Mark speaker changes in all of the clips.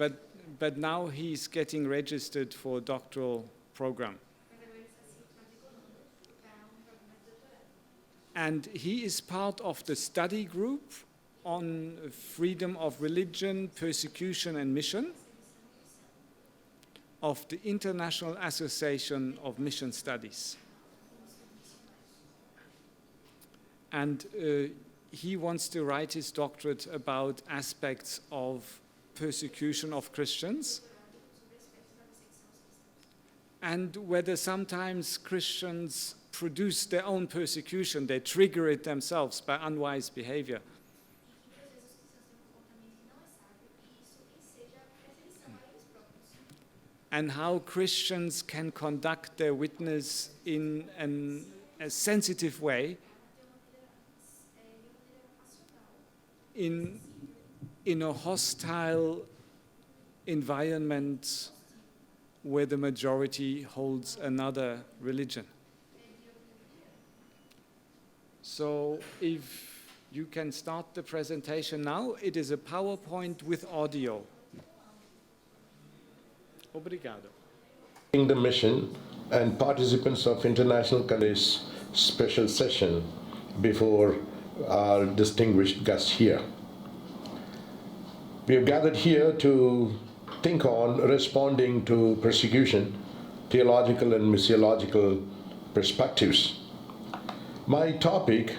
Speaker 1: but now he's getting registered for a doctoral program. And he is part of the study group on freedom of religion, persecution and mission of the International Association of Mission Studies. And he wants to write his doctorate about aspects of persecution of Christians and whether sometimes Christians produce their own persecution, they trigger it themselves by unwise behavior. And how Christians can conduct their witness in a sensitive way in a hostile environment where the majority holds another religion. So if you can start the presentation now, it is a PowerPoint with audio. Obrigado.
Speaker 2: The mission and participants of international countries special session before our distinguished guests here. We have gathered here to think on responding to persecution, theological and missiological perspectives. My topic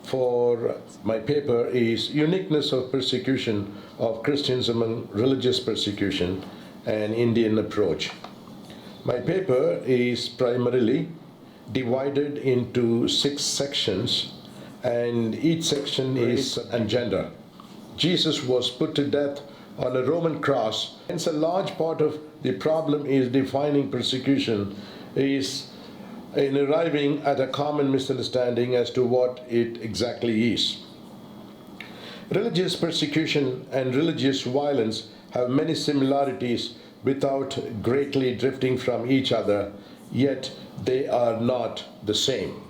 Speaker 2: for my paper is uniqueness of persecution of Christians among religious persecution and Indian approach. My paper is primarily divided into 6 sections, and each section is on gender. Jesus was put to death on a Roman cross, hence a large part of the problem is defining persecution is in arriving at a common misunderstanding as to what it exactly is. Religious persecution and religious violence have many similarities without greatly drifting from each other, yet they are not the same.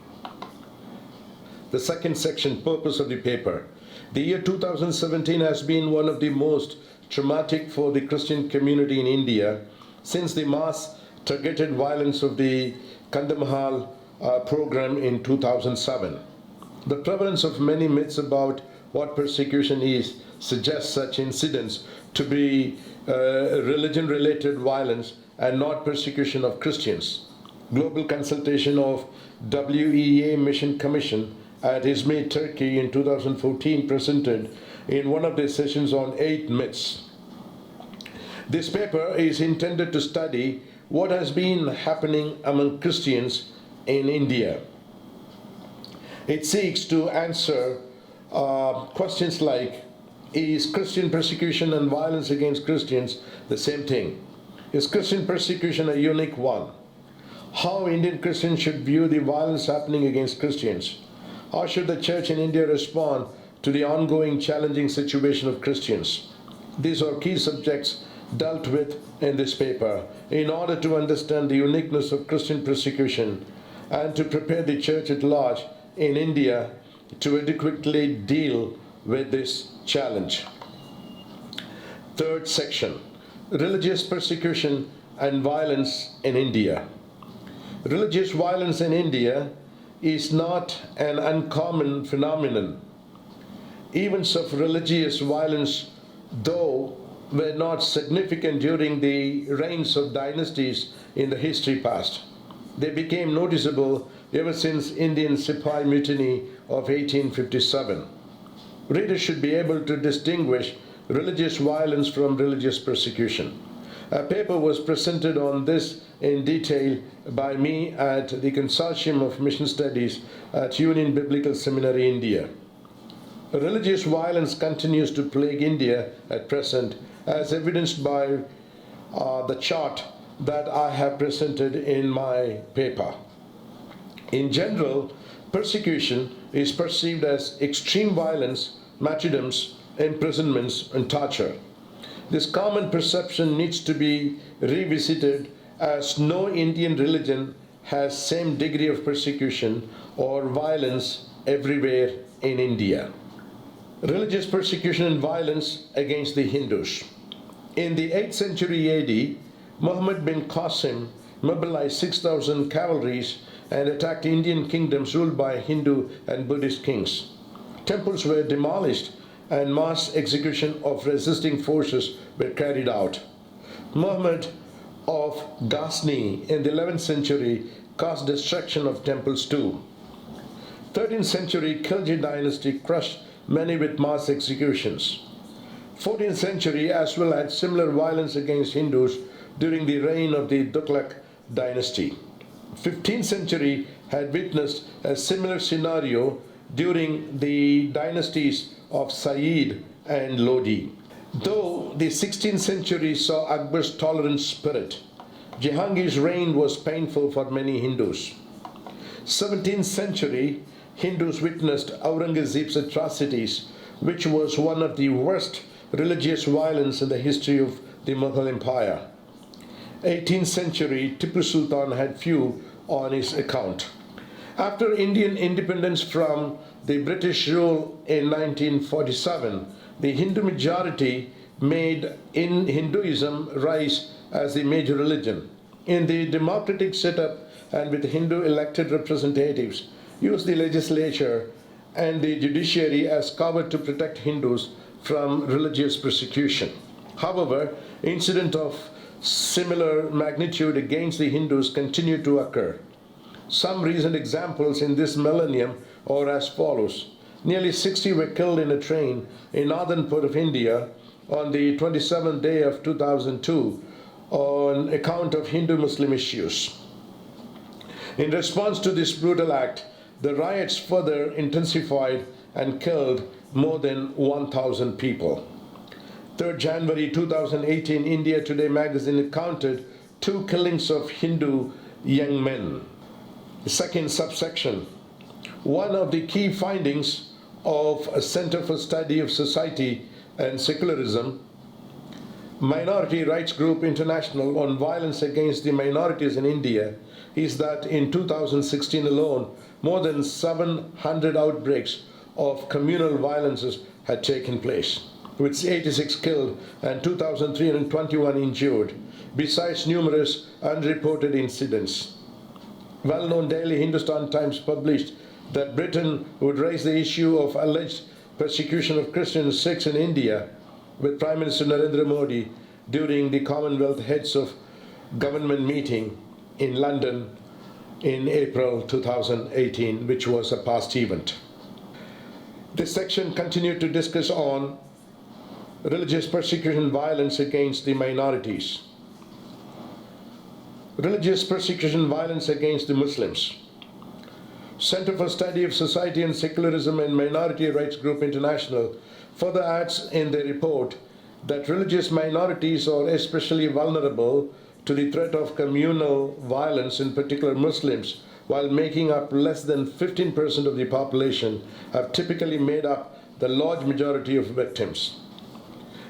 Speaker 2: The second section, purpose of the paper. The year 2017 has been one of the most traumatic for the Christian community in India since the mass targeted violence of the Kandahar program in 2007. The prevalence of many myths about what persecution is suggests such incidents to be religion-related violence and not persecution of Christians. Global consultation of WEA Mission Commission at Izmir, Turkey in 2014 presented in one of their sessions on 8 myths. This paper is intended to study what has been happening among Christians in India. It seeks to answer questions like, is Christian persecution and violence against Christians the same thing? Is Christian persecution a unique one? How Indian Christians should view the violence happening against Christians? How should the church in India respond to the ongoing challenging situation of Christians? These are key subjects dealt with in this paper in order to understand the uniqueness of Christian persecution and to prepare the church at large in India to adequately deal with this challenge. Third section, religious persecution and violence in India. Religious violence in India is not an uncommon phenomenon. Events of religious violence, though, were not significant during the reigns of dynasties in the history past. They became noticeable ever since Indian Sepoy Mutiny of 1857. Readers should be able to distinguish religious violence from religious persecution. A paper was presented on this in detail by me at the Consortium of Mission Studies at Union Biblical Seminary, India. Religious violence continues to plague India at present, as evidenced by the chart that I have presented in my paper. In general, persecution is perceived as extreme violence, martyrdoms, imprisonments, and torture. This common perception needs to be revisited, as no Indian religion has same degree of persecution or violence everywhere in India. Religious persecution and violence against the Hindus. In the 8th century AD, Muhammad bin Qasim mobilized 6,000 cavalries and attacked Indian kingdoms ruled by Hindu and Buddhist kings. Temples were demolished and mass execution of resisting forces were carried out. Muhammad of Ghazni in the 11th century caused destruction of temples too. 13th century Khilji dynasty crushed many with mass executions. 14th century as well had similar violence against Hindus during the reign of the Tughlaq dynasty. 15th century had witnessed a similar scenario during the dynasties of Sayyid and Lodi. Though the 16th century saw Akbar's tolerant spirit, Jahangir's reign was painful for many Hindus. 17th century, Hindus witnessed Aurangzeb's atrocities, which was one of the worst religious violence in the history of the Mughal Empire. 18th century, Tipu Sultan had few on his account. After Indian independence from the British rule in 1947, the Hindu majority made in Hinduism rise as the major religion. In the democratic setup and with Hindu elected representatives, used the legislature and the judiciary as cover to protect Hindus from religious persecution. However, incidents of similar magnitude against the Hindus continue to occur. Some recent examples in this millennium are as follows. Nearly 60 were killed in a train in northern part of India on the 27th day of 2002 on account of Hindu-Muslim issues. In response to this brutal act, the riots further intensified and killed more than 1,000 people. 3rd January 2018, India Today magazine counted 2 killings of Hindu young men. The second subsection. One of the key findings of a Center for Study of Society and Secularism, Minority Rights Group International on Violence Against the Minorities in India, is that in 2016 alone, more than 700 outbreaks of communal violences had taken place, with 86 killed and 2,321 injured, besides numerous unreported incidents. Well-known daily Hindustan Times published that Britain would raise the issue of alleged persecution of Christian sects in India with Prime Minister Narendra Modi during the Commonwealth Heads of Government meeting in London in April 2018, which was a past event. This section continued to discuss on religious persecution and violence against the minorities. Religious persecution and violence against the Muslims. Center for Study of Society and Secularism and Minority Rights Group International further adds in their report that religious minorities are especially vulnerable to the threat of communal violence, in particular Muslims, while making up less than 15% of the population, have typically made up the large majority of victims.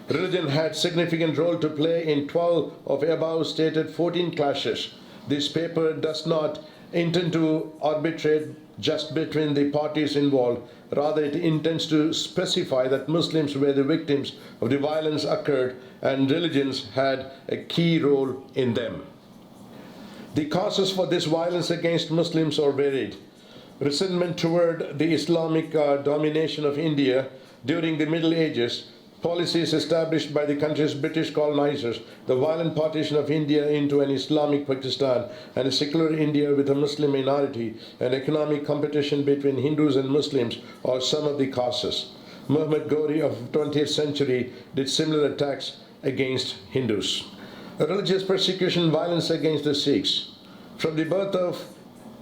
Speaker 2: Religion had significant role to play in 12 of above stated 14 clashes. This paper does not intend to arbitrate just between the parties involved. Rather, it intends to specify that Muslims were the victims of the violence occurred and religions had a key role in them. The causes for this violence against Muslims are varied. Resentment toward the Islamic domination of India during the Middle Ages, policies established by the country's British colonizers, the violent partition of India into an Islamic Pakistan and a secular India with a Muslim minority, and economic competition between Hindus and Muslims are some of the causes. Muhammad Ghori of 20th century did similar attacks against Hindus. Religious persecution and violence against the Sikhs. From the birth of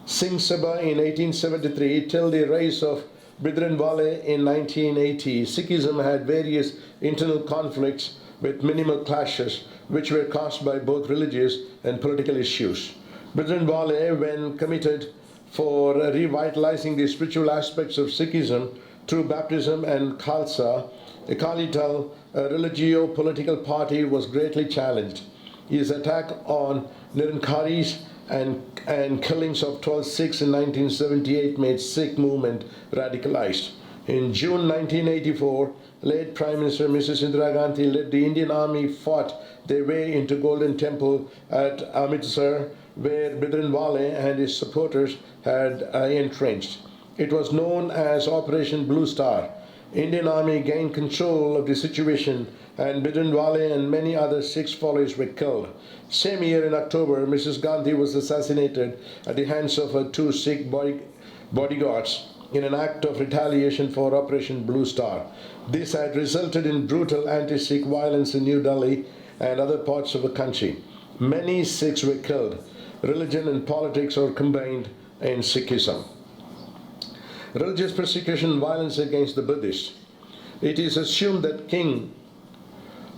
Speaker 2: Singh Sabha in 1873 till the rise of Bhidranwale in 1980, Sikhism had various internal conflicts with minimal clashes which were caused by both religious and political issues. Bhidranwale, when committed for revitalizing the spiritual aspects of Sikhism through baptism and Khalsa, Akali Dal, a religio-political party, was greatly challenged. His attack on Nirankaris and killings of 12 Sikhs in 1978 made Sikh movement radicalized. In June 1984, late Prime Minister Mrs. Indira Gandhi led the Indian Army fought their way into Golden Temple at Amritsar, where Bhindranwale and his supporters had entrenched. It was known as Operation Blue Star. Indian Army gained control of the situation and Bhindranwale and many other Sikhs followers were killed. Same year in October, Mrs. Gandhi was assassinated at the hands of her two Sikh bodyguards in an act of retaliation for Operation Blue Star. This had resulted in brutal anti-Sikh violence in New Delhi and other parts of the country. Many Sikhs were killed. Religion and politics are combined in Sikhism. Religious persecution and violence against the Buddhists. It is assumed that King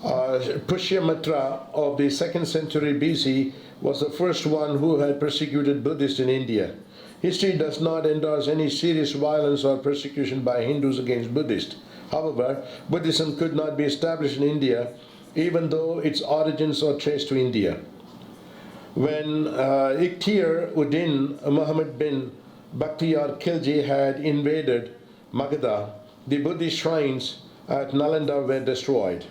Speaker 2: Pushyamitra of the 2nd century BC was the first one who had persecuted Buddhists in India. History does not endorse any serious violence or persecution by Hindus against Buddhists. However, Buddhism could not be established in India, even though its origins are traced to India. When Ikhtiar Uddin Muhammad bin Bakhtiyar Khilji had invaded Magadha, the Buddhist shrines at Nalanda were destroyed.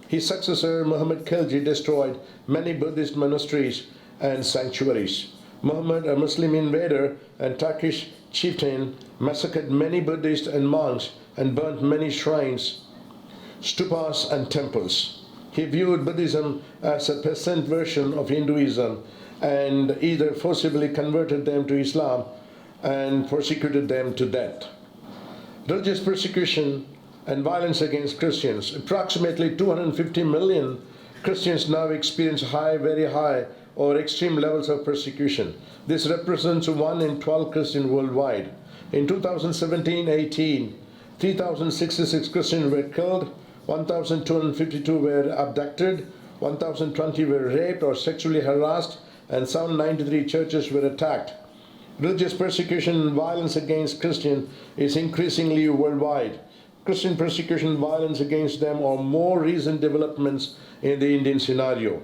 Speaker 2: His successor Muhammad Khilji destroyed many Buddhist monasteries and sanctuaries. Muhammad, a Muslim invader and Turkish chieftain, massacred many Buddhists and monks and burnt many shrines, stupas and temples. He viewed Buddhism as a peasant version of Hinduism and either forcibly converted them to Islam and persecuted them to death. Religious persecution and violence against Christians. Approximately 250 million Christians now experience high, very high, or extreme levels of persecution. This represents 1 in 12 Christians worldwide. In 2017-18, 3,066 Christians were killed, 1,252 were abducted, 1,020 were raped or sexually harassed, and 793 churches were attacked. Religious persecution and violence against Christians is increasingly worldwide. Christian persecution and violence against them are more recent developments in the Indian scenario.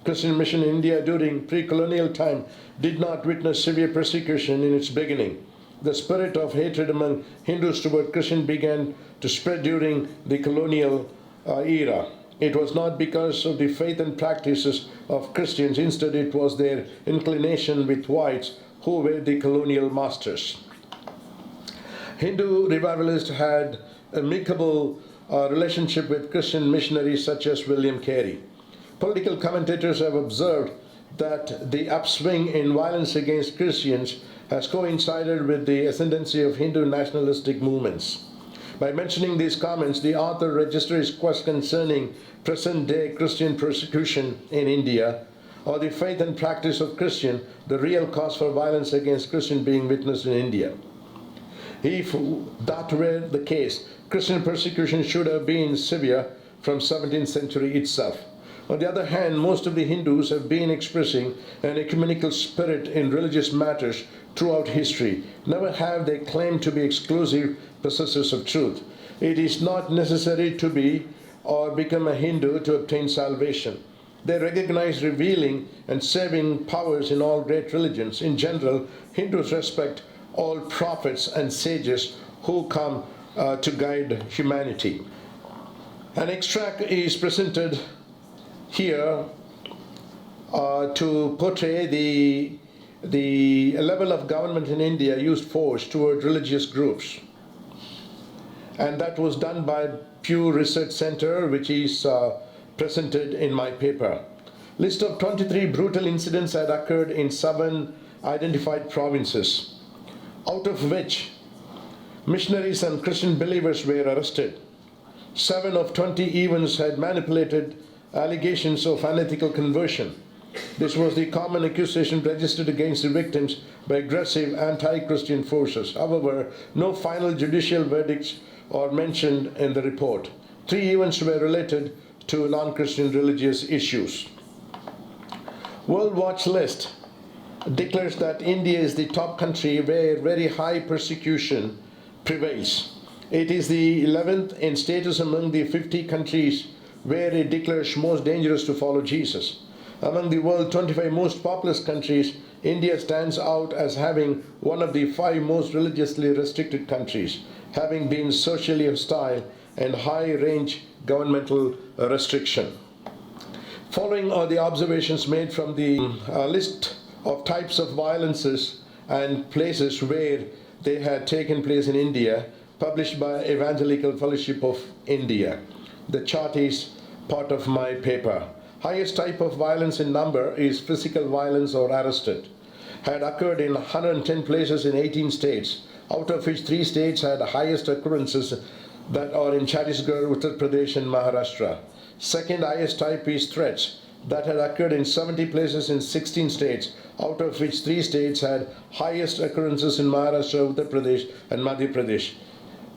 Speaker 2: Christian mission in India during pre-colonial time did not witness severe persecution in its beginning. The spirit of hatred among Hindus toward Christians began to spread during the colonial era. It was not because of the faith and practices of Christians. Instead, it was their inclination with whites who were the colonial masters. Hindu revivalists had amicable relationship with Christian missionaries such as William Carey. Political commentators have observed that the upswing in violence against Christians has coincided with the ascendancy of Hindu nationalistic movements. By mentioning these comments, the author registers questions concerning present-day Christian persecution in India, or the faith and practice of Christian, the real cause for violence against Christian being witnessed in India. If that were the case, Christian persecution should have been severe from 17th century itself. On the other hand, most of the Hindus have been expressing an ecumenical spirit in religious matters throughout history. Never have they claimed to be exclusive possessors of truth. It is not necessary to be or become a Hindu to obtain salvation. They recognize revealing and saving powers in all great religions. In general, Hindus respect all prophets and sages who come to guide humanity. An extract is presented here to portray the level of government in India used force toward religious groups. And that was done by Pew Research Center, which is presented in my paper. List of 23 brutal incidents had occurred in 7 identified provinces, out of which missionaries and Christian believers were arrested. 7 of 20 events had manipulated allegations of unethical conversion. This was the common accusation registered against the victims by aggressive anti-Christian forces. However, no final judicial verdicts are mentioned in the report. 3 events were related to non-Christian religious issues. World Watch List declares that India is the top country where very high persecution prevails. It is the 11th in status among the 50 countries where it declares most dangerous to follow Jesus. Among the world's 25 most populous countries, India stands out as having one of the 5 most religiously restricted countries, having been socially hostile and high-range governmental restriction. Following are the observations made from the list of types of violences and places where they had taken place in India, published by Evangelical Fellowship of India. The chart is part of my paper. Highest type of violence in number is physical violence or arrested. Had occurred in 110 places in 18 states, out of which 3 states had the highest occurrences that are in Chhattisgarh, Uttar Pradesh and Maharashtra. Second highest type is threats that had occurred in 70 places in 16 states, out of which 3 states had highest occurrences in Maharashtra, Uttar Pradesh and Madhya Pradesh.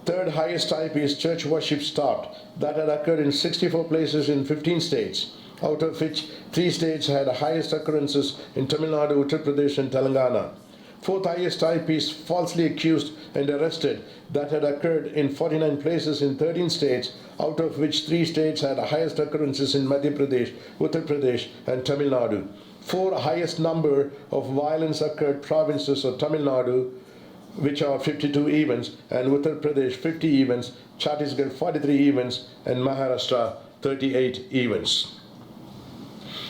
Speaker 2: Third highest type is church worship stopped that had occurred in 64 places in 15 states, out of which 3 states had highest occurrences in Tamil Nadu, Uttar Pradesh and Telangana. Fourth highest type is falsely accused and arrested that had occurred in 49 places in 13 states, out of which 3 states had highest occurrences in Madhya Pradesh, Uttar Pradesh and Tamil Nadu. 4 highest number of violence occurred provinces of Tamil Nadu, which are 52 events, and Uttar Pradesh 50 events, Chhattisgarh 43 events, and Maharashtra 38 events.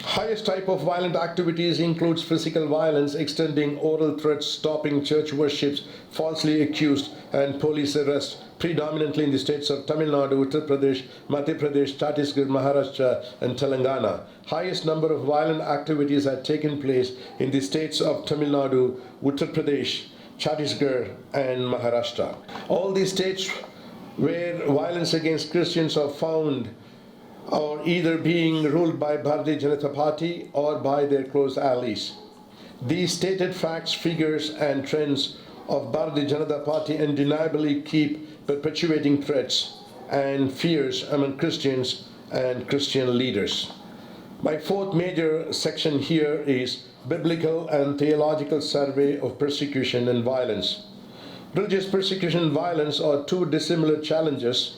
Speaker 2: Highest type of violent activities includes physical violence, extending oral threats, stopping church worships, falsely accused, and police arrest, predominantly in the states of Tamil Nadu, Uttar Pradesh, Madhya Pradesh, Chhattisgarh, Maharashtra, and Telangana. Highest number of violent activities had taken place in the states of Tamil Nadu, Uttar Pradesh, Chhattisgarh, and Maharashtra. All these states where violence against Christians are found or either being ruled by Bharatiya Janata Party or by their close allies. These stated facts, figures, and trends of Bharatiya Janata Party undeniably keep perpetuating threats and fears among Christians and Christian leaders. My fourth major section here is Biblical and Theological Survey of Persecution and Violence. Religious persecution and violence are 2 dissimilar challenges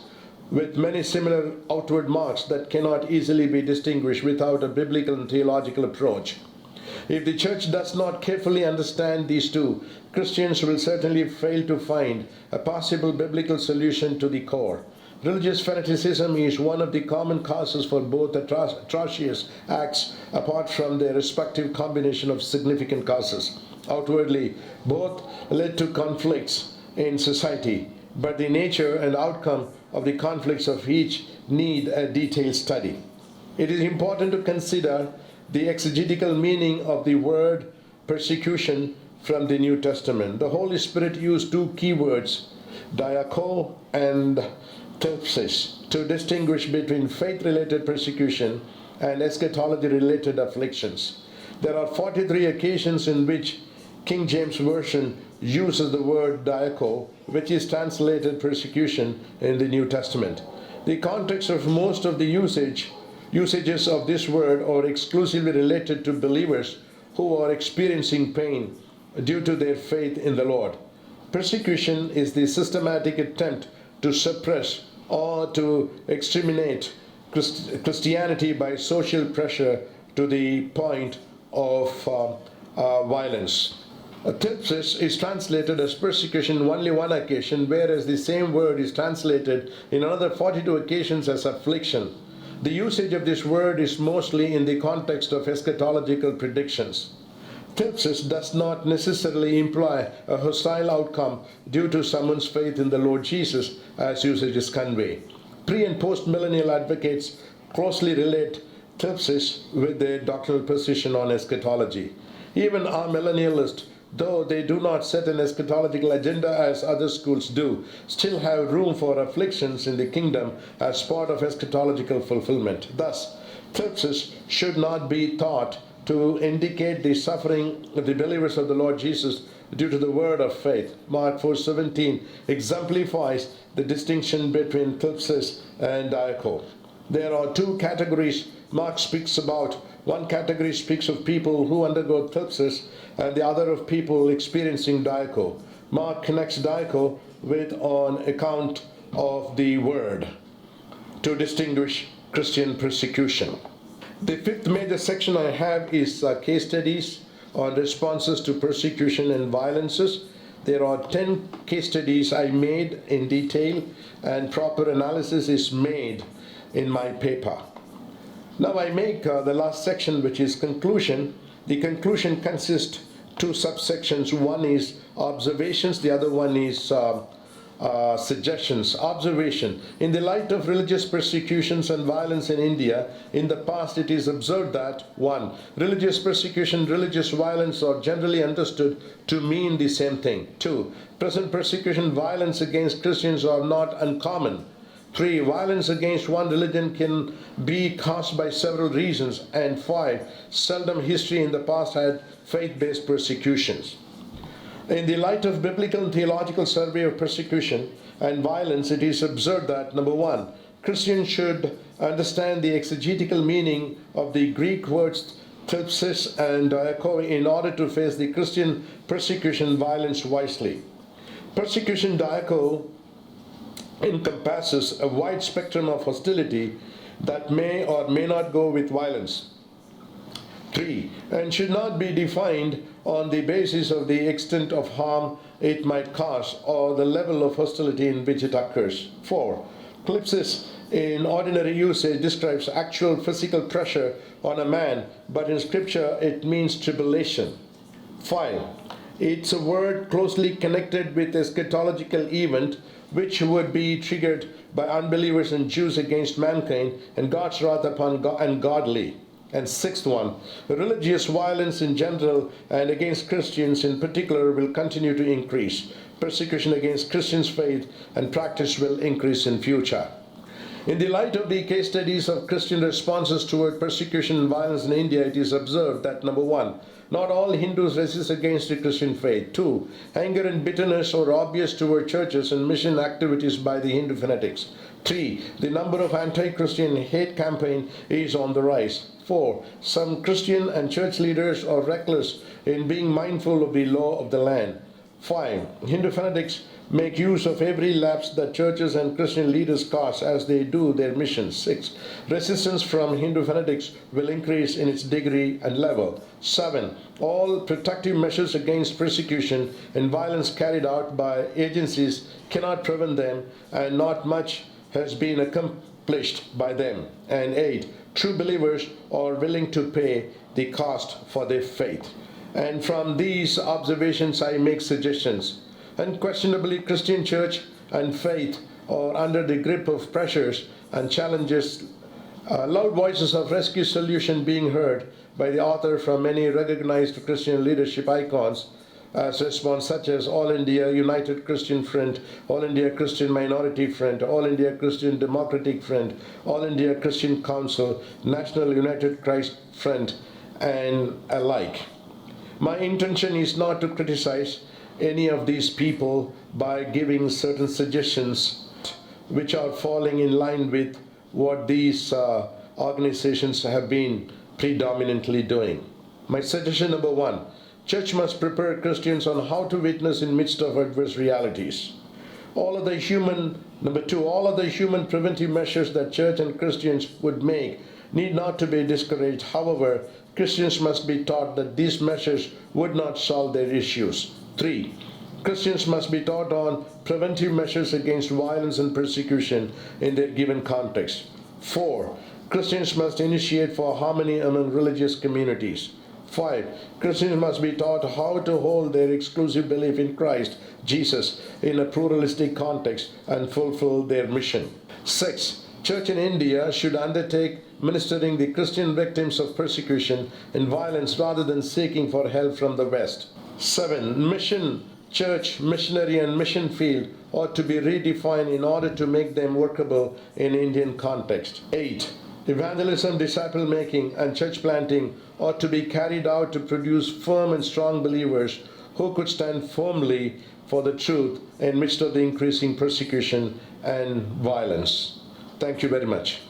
Speaker 2: with many similar outward marks that cannot easily be distinguished without a biblical and theological approach. If the church does not carefully understand these 2, Christians will certainly fail to find a possible biblical solution to the core. Religious fanaticism is one of the common causes for both atrocious acts apart from their respective combination of significant causes. Outwardly, both led to conflicts in society, but the nature and outcome of the conflicts of each need a detailed study. It is important to consider the exegetical meaning of the word persecution from the New Testament. The Holy Spirit used 2 key words, diako and thelpsis, to distinguish between faith-related persecution and eschatology-related afflictions. There are 43 occasions in which King James Version uses the word diako, which is translated persecution in the New Testament. The context of most of the usages of this word are exclusively related to believers who are experiencing pain due to their faith in the Lord. Persecution is the systematic attempt to suppress or to exterminate Christianity by social pressure to the point of violence. Thelpsis is translated as persecution in only 1 occasion, whereas the same word is translated in another 42 occasions as affliction. The usage of this word is mostly in the context of eschatological predictions. Thelpsis does not necessarily imply a hostile outcome due to someone's faith in the Lord Jesus, as usages convey. Pre- and post-millennial advocates closely relate thelpsis with their doctrinal position on eschatology. Even our millennialists, though they do not set an eschatological agenda as other schools do, still have room for afflictions in the kingdom as part of eschatological fulfillment. Thus, thelpsis should not be thought to indicate the suffering of the believers of the Lord Jesus due to the word of faith. Mark 4:17 exemplifies the distinction between thelpsis and diako. There are 2 categories Mark speaks about. One category speaks of people who undergo thelpsis and the other of people experiencing diako. Mark connects diako with on account of the word to distinguish Christian persecution. The 5th major section I have is case studies on responses to persecution and violences. There are 10 case studies I made in detail, and proper analysis is made in my paper. Now I make the last section, which is conclusion. The conclusion consists two subsections. One is observations, the other one is suggestions. Observation. In the light of religious persecutions and violence in India, in the past it is observed that 1. Religious persecution, religious violence are generally understood to mean the same thing. 2. Present persecution, violence against Christians are not uncommon. 3. Violence against one religion can be caused by several reasons. And 5. Seldom history in the past had faith-based persecutions. In the light of biblical and theological survey of persecution and violence, it is observed that, number 1, Christians should understand the exegetical meaning of the Greek words thlipsis and diako in order to face the Christian persecution and violence wisely. Persecution diako encompasses a wide spectrum of hostility that may or may not go with violence. 3. And should not be defined on the basis of the extent of harm it might cause or the level of hostility in which it occurs. 4. Thlipsis in ordinary usage describes actual physical pressure on a man, but in scripture it means tribulation. 5. It's a word closely connected with a eschatological event which would be triggered by unbelievers and Jews against mankind and God's wrath upon ungodly. And 6th one, religious violence in general and against Christians in particular will continue to increase. Persecution against Christians' faith and practice will increase in future. In the light of the case studies of Christian responses toward persecution and violence in India, it is observed that, number 1, not all Hindus resist against the Christian faith. 2, anger and bitterness are obvious toward churches and mission activities by the Hindu fanatics. 3, the number of anti-Christian hate campaign is on the rise. 4, some Christian and church leaders are reckless in being mindful of the law of the land. 5, Hindu fanatics make use of every lapse that churches and Christian leaders cause as they do their mission. 6, resistance from Hindu fanatics will increase in its degree and level. 7, all protective measures against persecution and violence carried out by agencies cannot prevent them, and not much has been accomplished by them. And 8, true believers are willing to pay the cost for their faith. And from these observations I make suggestions. Unquestionably, Christian church and faith are under the grip of pressures and challenges. Loud voices of rescue solution being heard by the author from many recognized Christian leadership icons as response, such as All India United Christian Front, All India Christian Minority Front, All India Christian Democratic Front, All India Christian Council, National United Christ Front, and alike. My intention is not to criticize any of these people by giving certain suggestions which are falling in line with what these organizations have been predominantly doing. My suggestion number 1, church must prepare Christians on how to witness in midst of adverse realities. Number 2, all of the human preventive measures that church and Christians would make need not to be discouraged. However, Christians must be taught that these measures would not solve their issues. 3, Christians must be taught on preventive measures against violence and persecution in their given context. 4, Christians must initiate for harmony among religious communities. 5, Christians must be taught how to hold their exclusive belief in Christ Jesus in a pluralistic context and fulfill their mission. 6, Church in India should undertake ministering the Christian victims of persecution and violence rather than seeking for help from the West. 7, mission, church, missionary and mission field ought to be redefined in order to make them workable in Indian context. 8, evangelism, disciple making and church planting ought to be carried out to produce firm and strong believers who could stand firmly for the truth in midst of the increasing persecution and violence. Thank you very much.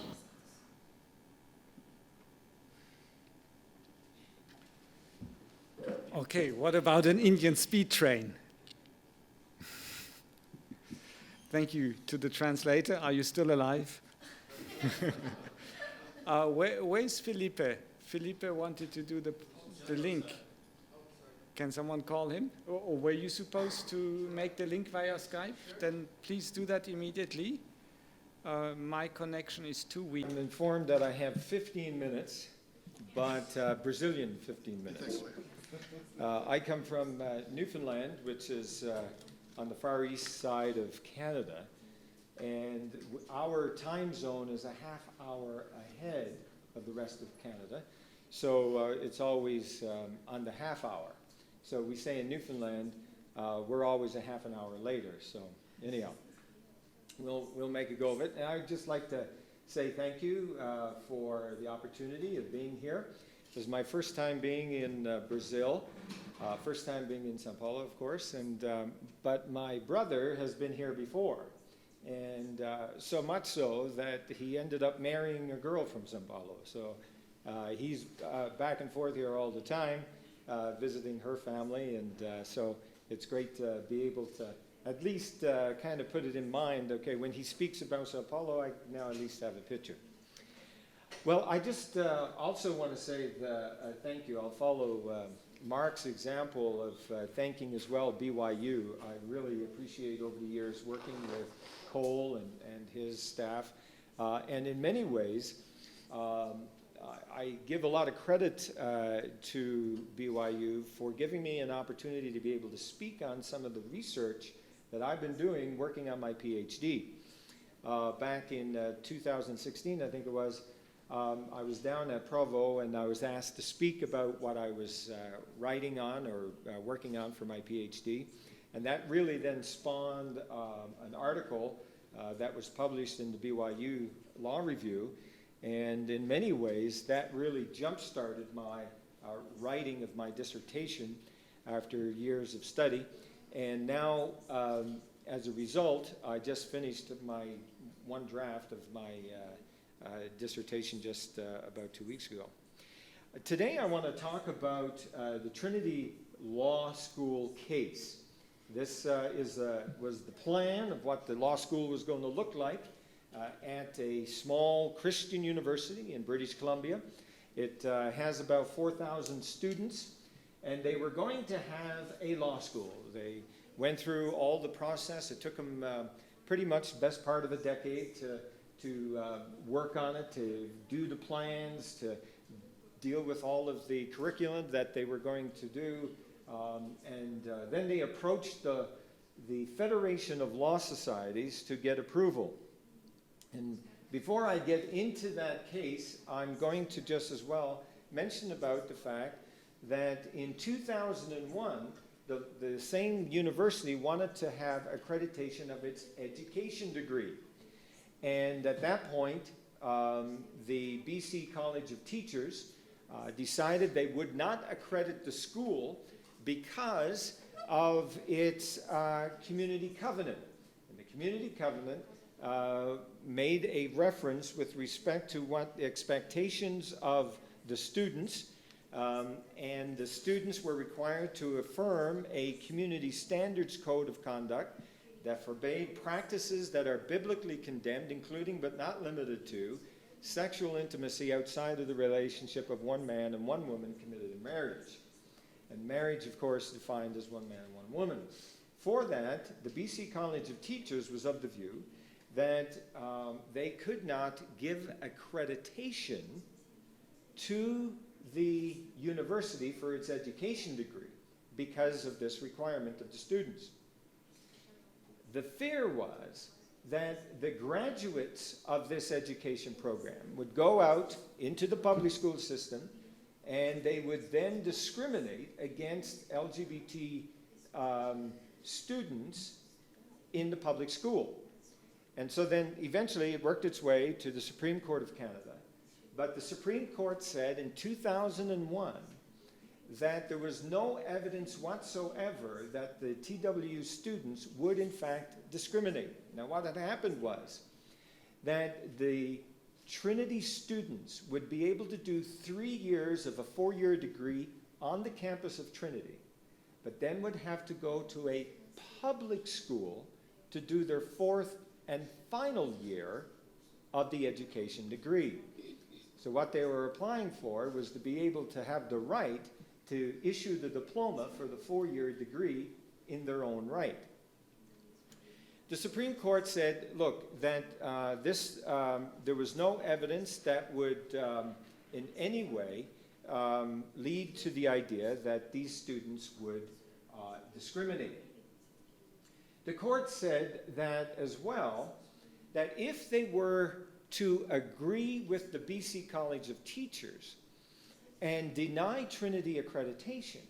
Speaker 1: Okay, what about an Indian speed train? Thank you to the translator. Are you still alive? Where's Felipe? Felipe wanted to do the link. Can someone call him? Or were you supposed to make the link via Skype? Then please do that immediately. My connection is too weak.
Speaker 3: I'm informed that I have 15 minutes, but Brazilian 15 minutes. I come from Newfoundland, which is on the far east side of Canada, and our time zone is a half hour ahead of the rest of Canada, so it's always on the half hour. So we say in Newfoundland, we're always a half an hour later, so anyhow. We'll make a go of it. And I'd just like to say thank you for the opportunity of being here. This is my first time being in Brazil, first time being in São Paulo, of course, and, but my brother has been here before, and so much so that he ended up marrying a girl from São Paulo. So he's back and forth here all the time, visiting her family, and so it's great to be able to at least kind of put it in mind, okay, when he speaks about Sao Paulo, I now at least have a picture. Well, I just also want to say thank you. I'll follow Mark's example of thanking as well BYU. I really appreciate over the years working with Cole and his staff. And in many ways, I give a lot of credit to BYU for giving me an opportunity to be able to speak on some of the research that I've been doing working on my PhD. Back in 2016, I think it was, I was down at Provo and I was asked to speak about what I was writing on or working on for my PhD. And that really then spawned an article that was published in the BYU Law Review. And in many ways, that really jump-started my writing of my dissertation after years of study. And now, as a result, I just finished my one draft of my dissertation just about 2 weeks ago. Today I want to talk about the Trinity Law School case. This was the plan of what the law school was going to look like at a small Christian university in British Columbia. It has about 4,000 students. And they were going to have a law school. They went through all the process. It took them pretty much the best part of a decade to work on it, to do the plans, to deal with all of the curriculum that they were going to do. Then they approached the Federation of Law Societies to get approval. And before I get into that case, I'm going to just as well mention about the fact that in 2001, the same university wanted to have accreditation of its education degree. And at that point, the BC College of Teachers decided they would not accredit the school because of its community covenant. And the community covenant made a reference with respect to what the expectations of the students, and the students were required to affirm a community standards code of conduct that forbade practices that are biblically condemned, including but not limited to sexual intimacy outside of the relationship of one man and one woman committed in marriage. And marriage, of course, defined as one man and one woman. For that, the BC College of Teachers was of the view that they could not give accreditation to the university for its education degree because of this requirement of the students. The fear was that the graduates of this education program would go out into the public school system and they would then discriminate against LGBT students in the public school. And so then eventually it worked its way to the Supreme Court of Canada. But the Supreme Court said in 2001 that there was no evidence whatsoever that the TWU students would in fact discriminate. Now what had happened was that the Trinity students would be able to do 3 years of a 4-year degree on the campus of Trinity, but then would have to go to a public school to do their 4th and final year of the education degree. So what they were applying for was to be able to have the right to issue the diploma for the 4-year degree in their own right. The Supreme Court said, look, that there was no evidence that would in any way lead to the idea that these students would discriminate. The court said that as well, that if they were to agree with the BC College of Teachers and deny Trinity accreditation,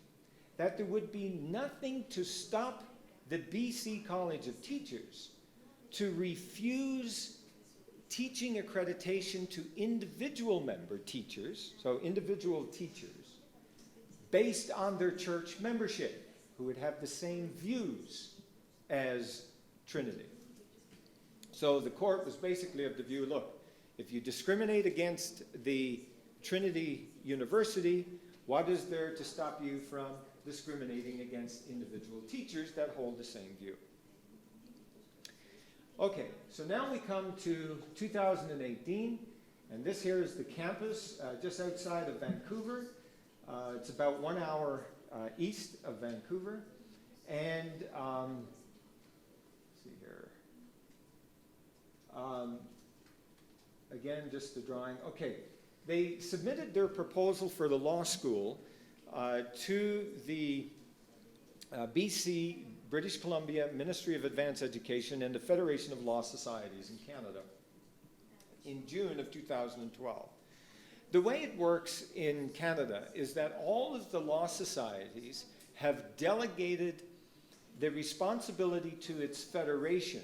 Speaker 3: that there would be nothing to stop the BC College of Teachers to refuse teaching accreditation to individual member teachers, so individual teachers, based on their church membership, who would have the same views as Trinity. So the court was basically of the view, look, if you discriminate against the Trinity University, what is there to stop you from discriminating against individual teachers that hold the same view? Okay, so now we come to 2018, and this here is the campus just outside of Vancouver. It's about 1 hour east of Vancouver, and let's see here. Again, just the drawing. Okay, they submitted their proposal for the law school to the BC, British Columbia Ministry of Advanced Education and the Federation of Law Societies in Canada in June of 2012. The way it works in Canada is that all of the law societies have delegated the responsibility to its federation,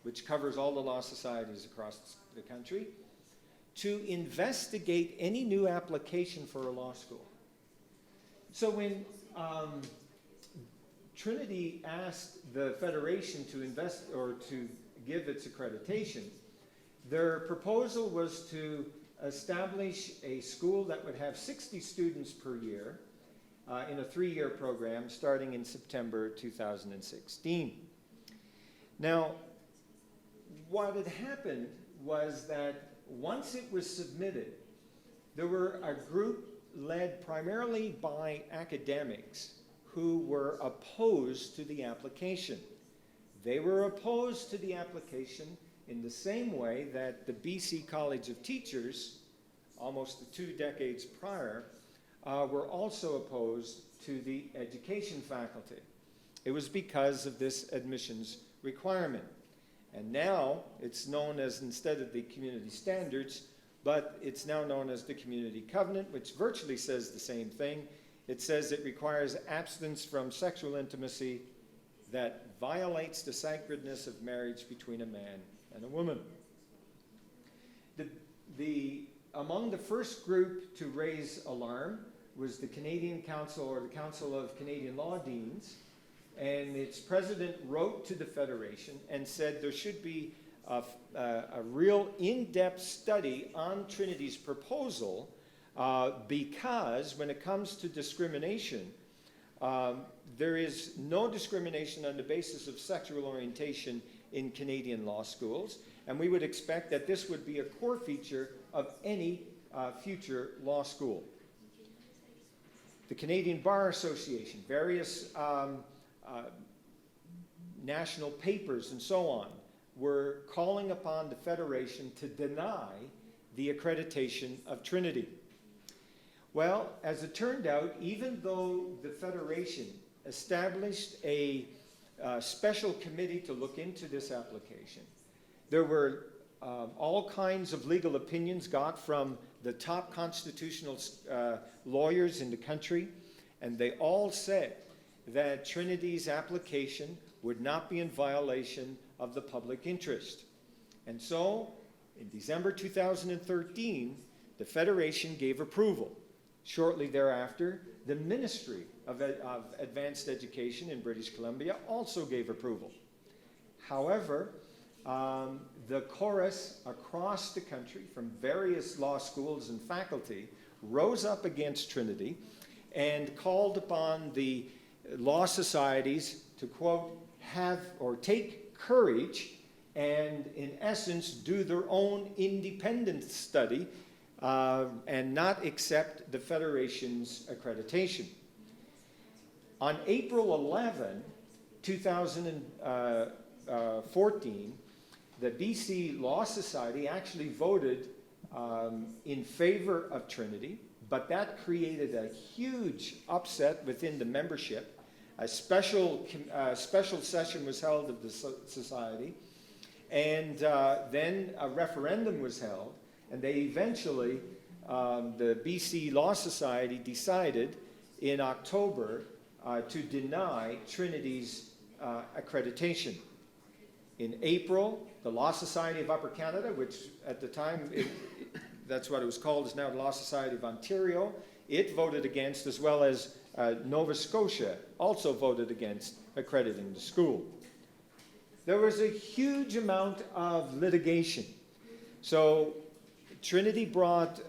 Speaker 3: which covers all the law societies across the country, to investigate any new application for a law school. So when Trinity asked the federation to invest or to give its accreditation, their proposal was to establish a school that would have 60 students per year in a 3-year program starting in September 2016. Now, what had happened was that once it was submitted, there were a group led primarily by academics who were opposed to the application. They were opposed to the application in the same way that the BC College of Teachers, almost 2 decades prior, were also opposed to the education faculty. It was because of this admissions requirement. And now it's known as, instead of the community standards, but it's now known as the community covenant, which virtually says the same thing. It says it requires abstinence from sexual intimacy that violates the sacredness of marriage between a man and a woman. Among the first group to raise alarm was the Canadian Council, or the Council of Canadian Law Deans, and its president wrote to the Federation and said there should be a real in-depth study on Trinity's proposal because when it comes to discrimination, there is no discrimination on the basis of sexual orientation in Canadian law schools, and we would expect that this would be a core feature of any future law school. The Canadian Bar Association, various national papers and so on were calling upon the Federation to deny the accreditation of Trinity. Well, as it turned out, even though the Federation established a special committee to look into this application, there were all kinds of legal opinions got from the top constitutional lawyers in the country, and they all said that Trinity's application would not be in violation of the public interest. And so, in December 2013, the Federation gave approval. Shortly thereafter, the Ministry of Advanced Education in British Columbia also gave approval. However, the chorus across the country from various law schools and faculty rose up against Trinity and called upon the law societies to, quote, have or take courage and, in essence, do their own independent study and not accept the Federation's accreditation. On April 11, 2014, the BC Law Society actually voted in favor of Trinity, but that created a huge upset within the membership. A special session was held of the society, and then a referendum was held, and they eventually, the BC Law Society decided in October to deny Trinity's accreditation. In April, the Law Society of Upper Canada, which at the time, that's what it was called, is now the Law Society of Ontario, it voted against, as well as Nova Scotia also voted against accrediting the school. There was a huge amount of litigation. So Trinity brought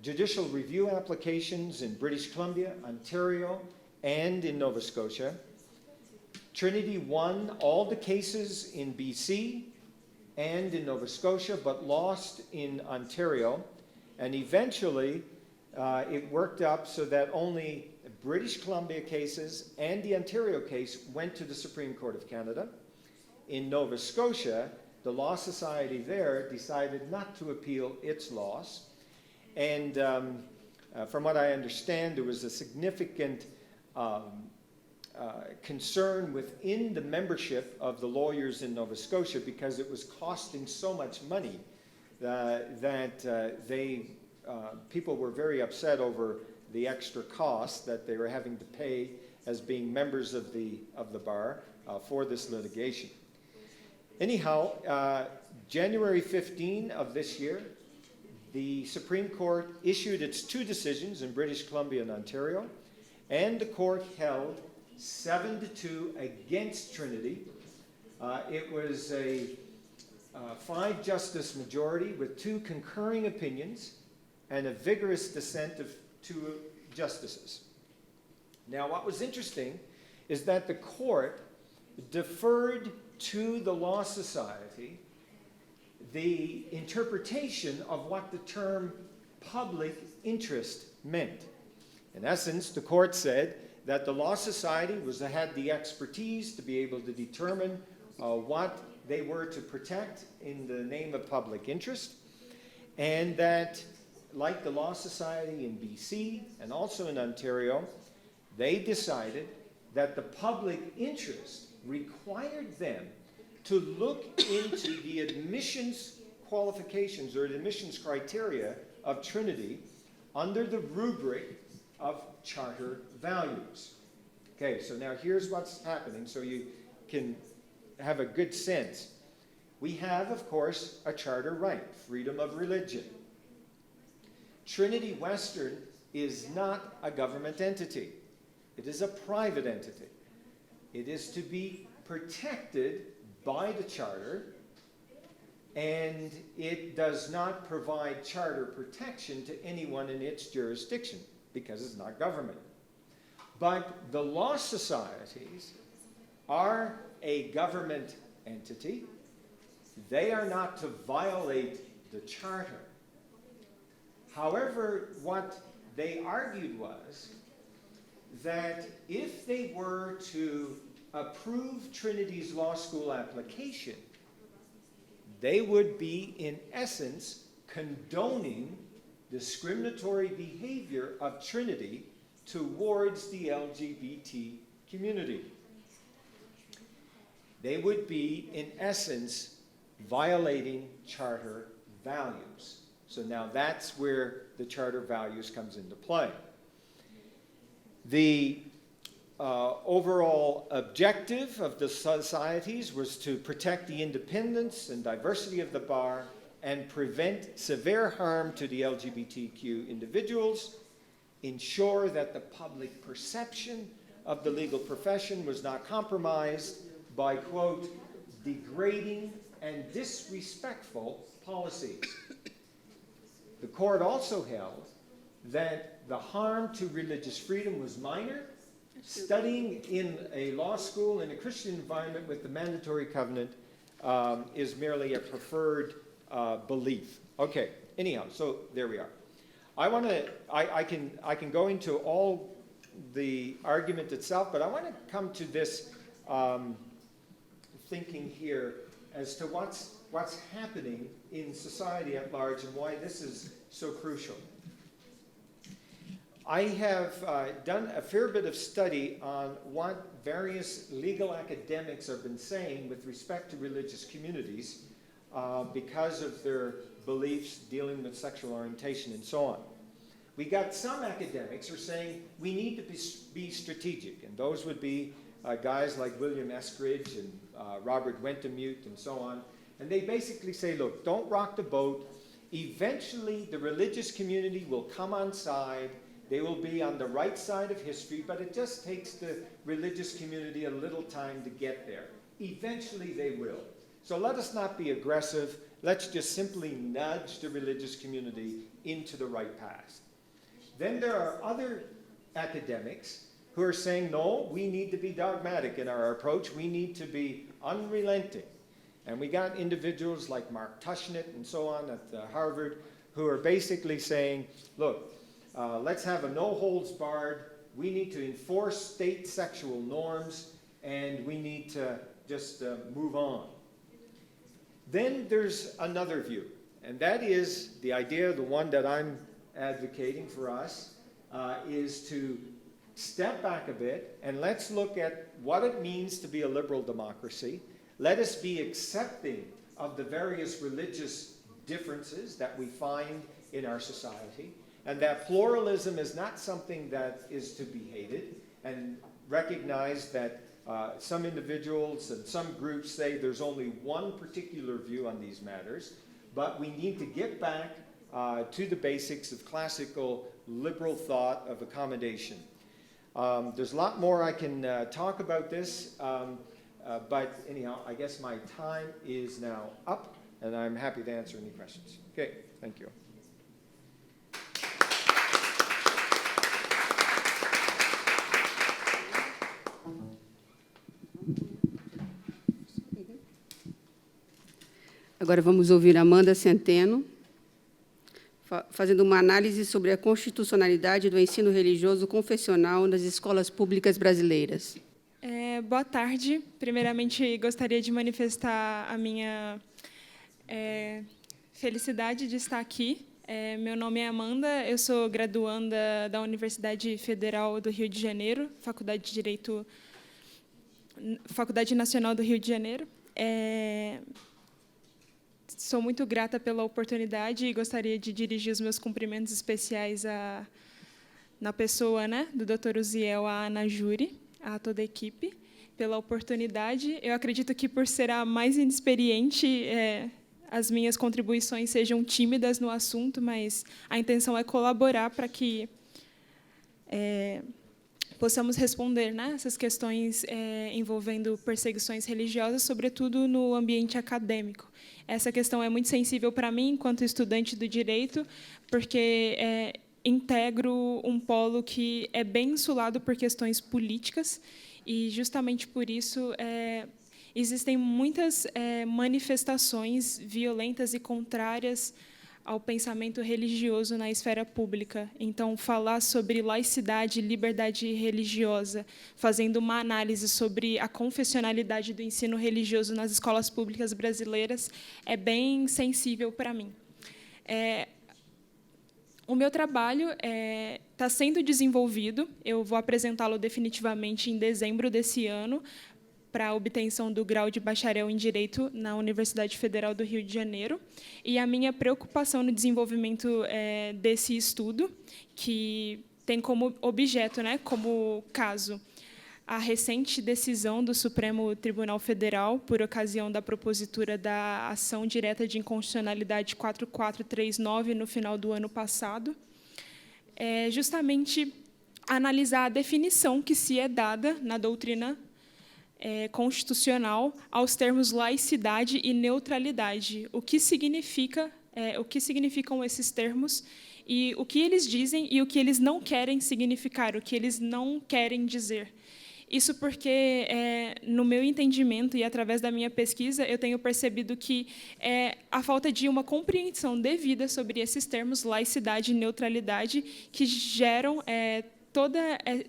Speaker 3: judicial review applications in British Columbia, Ontario, and in Nova Scotia. Trinity won all the cases in BC and in Nova Scotia, but lost in Ontario. And eventually, it worked up so that only British Columbia cases and the Ontario case went to the Supreme Court of Canada. In Nova Scotia, the Law Society there decided not to appeal its loss. And from what I understand, there was a significant concern within the membership of the lawyers in Nova Scotia because it was costing so much money that people were very upset over the extra costs that they were having to pay as being members of the bar for this litigation. Anyhow, January 15 of this year, the Supreme Court issued its two decisions in British Columbia and Ontario, and the court held 7-2 against Trinity. It was a 5-justice majority with 2 concurring opinions and a vigorous dissent of 2 justices. Now, what was interesting is that the court deferred to the Law Society the interpretation of what the term public interest meant. In essence, the court said that the Law Society had the expertise to be able to determine what they were to protect in the name of public interest, and that, like the Law Society in BC and also in Ontario, they decided that the public interest required them to look into the admissions qualifications or admissions criteria of Trinity under the rubric of charter values. Okay, so now here's what's happening so you can have a good sense. We have, of course, a charter right, freedom of religion. Trinity Western is not a government entity. It is a private entity. It is to be protected by the charter, and it does not provide charter protection to anyone in its jurisdiction because it's not government. But the law societies are a government entity. They are not to violate the charter. However, what they argued was that if they were to approve Trinity's law school application, they would be, in essence, condoning discriminatory behavior of Trinity towards the LGBT community. They would be, in essence, violating charter values. So now that's where the charter values comes into play. The overall objective of the societies was to protect the independence and diversity of the bar and prevent severe harm to the LGBTQ individuals, ensure that the public perception of the legal profession was not compromised by, quote, degrading and disrespectful policies. The court also held that the harm to religious freedom was minor. Studying in a law school in a Christian environment with the mandatory covenant is merely a preferred belief. Okay, anyhow, so there we are. I can go into all the argument itself, but I want to come to this thinking here as to what's happening in society at large and why this is so crucial. I have done a fair bit of study on what various legal academics have been saying with respect to religious communities because of their beliefs dealing with sexual orientation and so on. We got some academics who are saying we need to be strategic, and those would be guys like William Eskridge and Robert Wentemute and so on. And they basically say, look, don't rock the boat. Eventually, the religious community will come on side. They will be on the right side of history, but it just takes the religious community a little time to get there. Eventually, they will. So let us not be aggressive. Let's just simply nudge the religious community into the right path. Then there are other academics who are saying, no, we need to be dogmatic in our approach. We need to be unrelenting. And we got individuals like Mark Tushnet and so on at Harvard who are basically saying, look, let's have a no-holds-barred. We need to enforce state sexual norms, and we need to just move on. Then there's another view, and that is the idea, the one that I'm advocating for us, is to step back a bit and let's look at what it means to be a liberal democracy. Let us be accepting of the various religious differences that we find in our society, and that pluralism is not something that is to be hated, and recognize that some individuals and some groups say there's only one particular view on these matters, but we need to get back to the basics of classical liberal thought of accommodation. There's a lot more I can talk about this, but anyhow, I guess my time is now up, and I'm happy to answer any questions. Okay, thank you.
Speaker 4: Agora vamos ouvir Amanda Centeno, fazendo uma análise sobre a constitucionalidade do ensino religioso confessional nas escolas públicas brasileiras.
Speaker 5: Boa tarde. Primeiramente, gostaria de manifestar a minha felicidade de estar aqui. Meu nome é Amanda, eu sou graduanda da Universidade Federal do Rio de Janeiro, Faculdade de Direito, Faculdade Nacional do Rio de Janeiro. Sou muito grata pela oportunidade e gostaria de dirigir os meus cumprimentos especiais na pessoa, do Dr. Uziel, à ANAJURE, a toda a equipe, pela oportunidade. Eu acredito que, por ser a mais inexperiente, as minhas contribuições sejam tímidas no assunto, mas a intenção é colaborar para que possamos responder essas questões envolvendo perseguições religiosas, sobretudo no ambiente acadêmico. Essa questão é muito sensível para mim, enquanto estudante do direito, porque integro um polo que é bem insulado por questões políticas, e, justamente por isso, existem muitas manifestações violentas e contrárias ao pensamento religioso na esfera pública. Então, falar sobre laicidade e liberdade religiosa, fazendo uma análise sobre a confessionalidade do ensino religioso nas escolas públicas brasileiras, é bem sensível para mim. O meu trabalho está sendo desenvolvido, eu vou apresentá-lo definitivamente em dezembro desse ano, para a obtenção do grau de bacharel em Direito na Universidade Federal do Rio de Janeiro. E a minha preocupação no desenvolvimento desse estudo, que tem como objeto, como caso, a recente decisão do Supremo Tribunal Federal, por ocasião da propositura da ação direta de inconstitucionalidade 4439, no final do ano passado, é justamente analisar a definição que se é dada na doutrina constitucional aos termos laicidade e neutralidade. O que significam esses termos e o que eles dizem e o que eles não querem significar, o que eles não querem dizer. Isso porque, no meu entendimento e através da minha pesquisa, eu tenho percebido que a falta de uma compreensão devida sobre esses termos, laicidade e neutralidade, que geram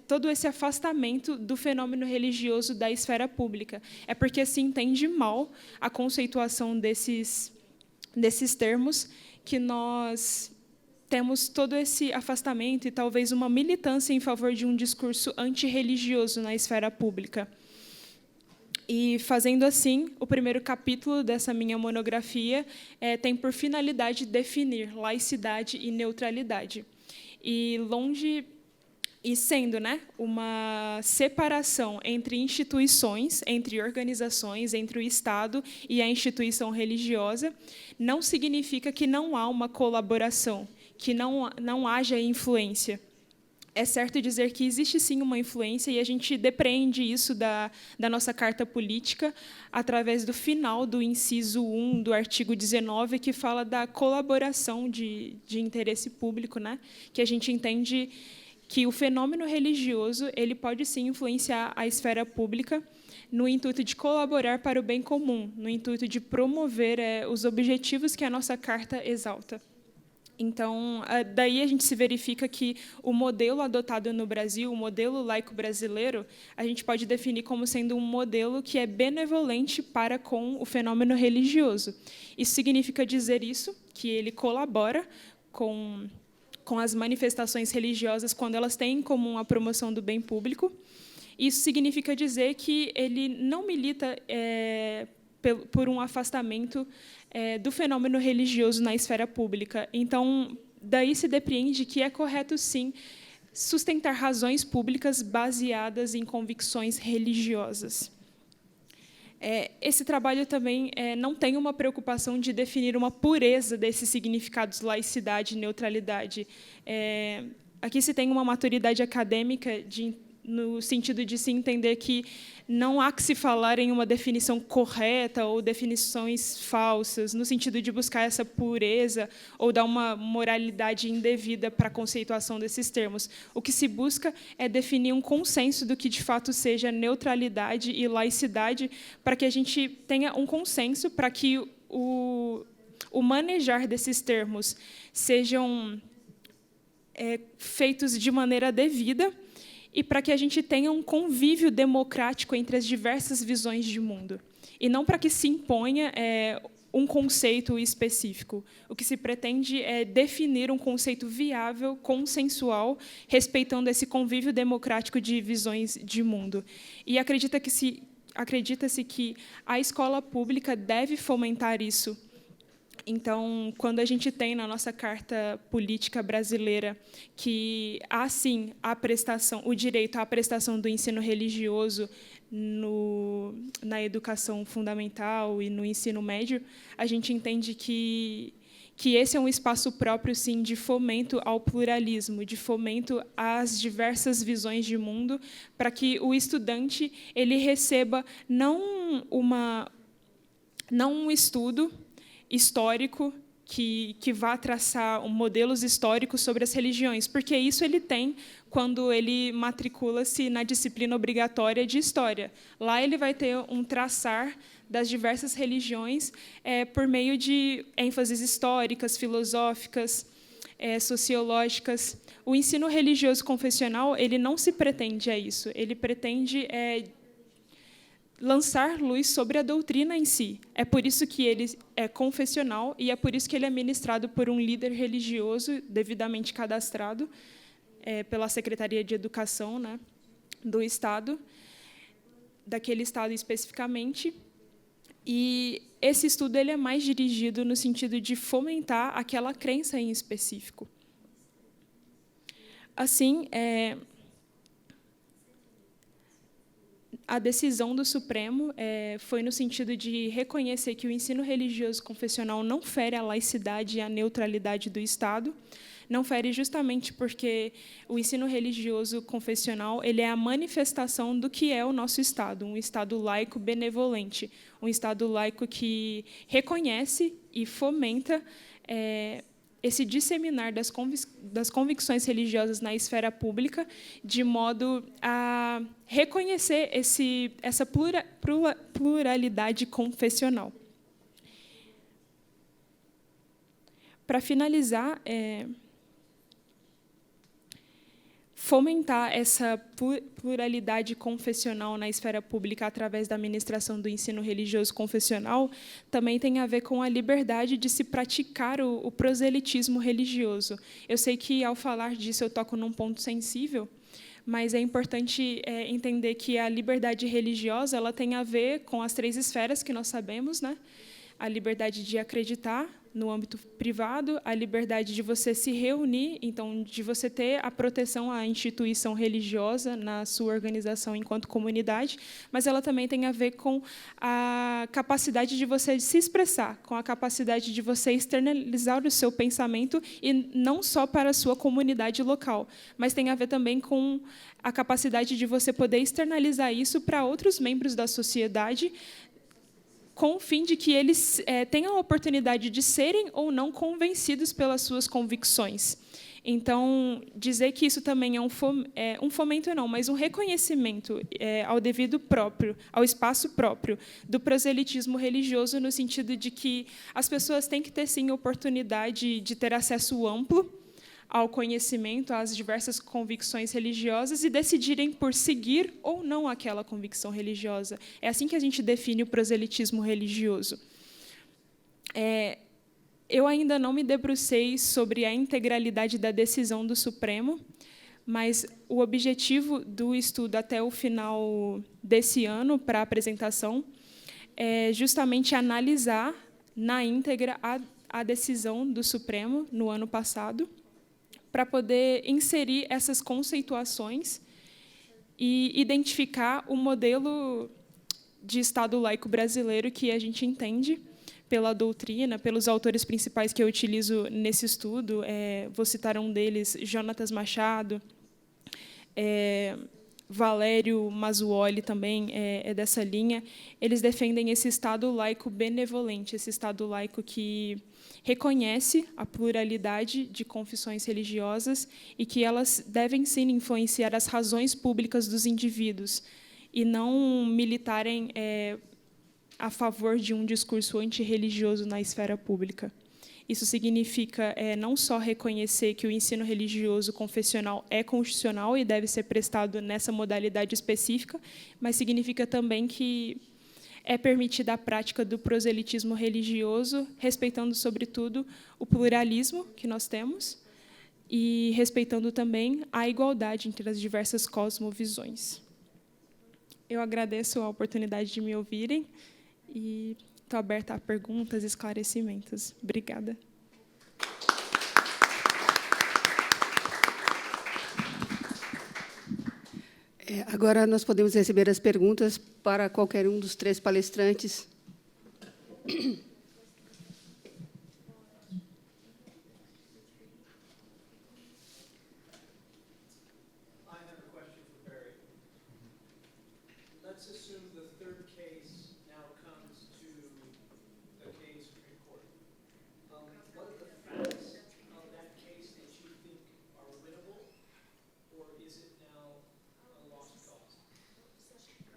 Speaker 5: todo esse afastamento do fenômeno religioso da esfera pública. É porque se entende mal a conceituação desses termos que nós temos todo esse afastamento e talvez uma militância em favor de um discurso antirreligioso na esfera pública. E, fazendo assim, o primeiro capítulo dessa minha monografia tem por finalidade definir laicidade e neutralidade. E sendo, né, uma separação entre instituições, entre organizações, entre o Estado e a instituição religiosa, não significa que não há uma colaboração, que não haja influência. É certo dizer que existe, sim, uma influência, e a gente depreende isso da nossa Carta Política através do final do inciso 1 do artigo 19, que fala da colaboração de interesse público, né? Que a gente entende que o fenômeno religioso ele pode, sim, influenciar a esfera pública no intuito de colaborar para o bem comum, no intuito de promover os objetivos que a nossa Carta exalta. Então, daí a gente se verifica que o modelo adotado no Brasil, o modelo laico brasileiro, a gente pode definir como sendo um modelo que é benevolente para com o fenômeno religioso. Isso significa dizer que ele colabora com as manifestações religiosas quando elas têm em comum a promoção do bem público. Isso significa dizer que ele não milita por um afastamento do fenômeno religioso na esfera pública. Então, daí se depreende que é correto, sim, sustentar razões públicas baseadas em convicções religiosas. Esse trabalho também não tem uma preocupação de definir uma pureza desses significados laicidade e neutralidade. Aqui se tem uma maturidade acadêmica no sentido de se entender que não há que se falar em uma definição correta ou definições falsas, no sentido de buscar essa pureza ou dar uma moralidade indevida para a conceituação desses termos. O que se busca é definir um consenso do que, de fato, seja neutralidade e laicidade, para que a gente tenha um consenso, para que o manejar desses termos sejam feitos de maneira devida, e para que a gente tenha um convívio democrático entre as diversas visões de mundo. E não para que se imponha um conceito específico. O que se pretende é definir um conceito viável, consensual, respeitando esse convívio democrático de visões de mundo. E acredita-se que a escola pública deve fomentar isso. Então, quando a gente tem na nossa Carta Política brasileira que há, sim, o direito à prestação do ensino religioso na educação fundamental e no ensino médio, a gente entende que esse é um espaço próprio, sim, de fomento ao pluralismo, de fomento às diversas visões de mundo, para que o estudante ele receba não um estudo histórico que vá traçar modelos históricos sobre as religiões, porque isso ele tem quando ele matricula-se na disciplina obrigatória de História. Lá ele vai ter um traçar das diversas religiões por meio de ênfases históricas, filosóficas, sociológicas. O ensino religioso confessional ele não se pretende a isso, ele pretende lançar luz sobre a doutrina em si. É por isso que ele é confessional e é por isso que ele é ministrado por um líder religioso devidamente cadastrado pela Secretaria de Educação, né, do Estado, daquele Estado especificamente. E esse estudo ele é mais dirigido no sentido de fomentar aquela crença em específico. Assim, a decisão do Supremo foi no sentido de reconhecer que o ensino religioso confessional não fere a laicidade e a neutralidade do Estado, não fere justamente porque o ensino religioso confessional ele é a manifestação do que é o nosso Estado, um Estado laico benevolente, um Estado laico que reconhece e fomenta esse disseminar das convicções religiosas na esfera pública, de modo a reconhecer essa pluralidade confessional. Para finalizar, fomentar essa pluralidade confessional na esfera pública através da ministração do ensino religioso confessional também tem a ver com a liberdade de se praticar o proselitismo religioso. Eu sei que, ao falar disso, eu toco num ponto sensível, mas é importante entender que a liberdade religiosa ela tem a ver com as 3 esferas que nós sabemos, né? A liberdade de acreditar no âmbito privado, a liberdade de você se reunir, então, de você ter a proteção à instituição religiosa na sua organização enquanto comunidade, mas ela também tem a ver com a capacidade de você se expressar, com a capacidade de você externalizar o seu pensamento, e não só para a sua comunidade local, mas tem a ver também com a capacidade de você poder externalizar isso para outros membros da sociedade, com o fim de que eles tenham a oportunidade de serem ou não convencidos pelas suas convicções. Então, dizer que isso também é um fomento, não, mas um reconhecimento ao devido próprio, ao espaço próprio do proselitismo religioso, no sentido de que as pessoas têm que ter, sim, oportunidade de ter acesso amplo ao conhecimento, às diversas convicções religiosas e decidirem por seguir ou não aquela convicção religiosa. É assim que a gente define o proselitismo religioso. Eu ainda não me debrucei sobre a integralidade da decisão do Supremo, mas o objetivo do estudo até o final desse ano, para a apresentação, é justamente analisar na íntegra a decisão do Supremo no ano passado, para poder inserir essas conceituações e identificar o modelo de Estado laico brasileiro que a gente entende pela doutrina, pelos autores principais que eu utilizo nesse estudo. Vou citar um deles, Jonatas Machado, Valério Mazzuoli também é dessa linha. Eles defendem esse Estado laico benevolente, esse Estado laico que reconhece a pluralidade de confissões religiosas e que elas devem, sim, influenciar as razões públicas dos indivíduos e não militarem a favor de um discurso antirreligioso na esfera pública. Isso significa não só reconhecer que o ensino religioso confessional é constitucional e deve ser prestado nessa modalidade específica, mas significa também que é permitida a prática do proselitismo religioso, respeitando, sobretudo, o pluralismo que nós temos e respeitando também a igualdade entre as diversas cosmovisões. Eu agradeço a oportunidade de me ouvirem e estou aberta a perguntas e esclarecimentos. Obrigada.
Speaker 4: Agora nós podemos receber as perguntas para qualquer um dos 3 palestrantes.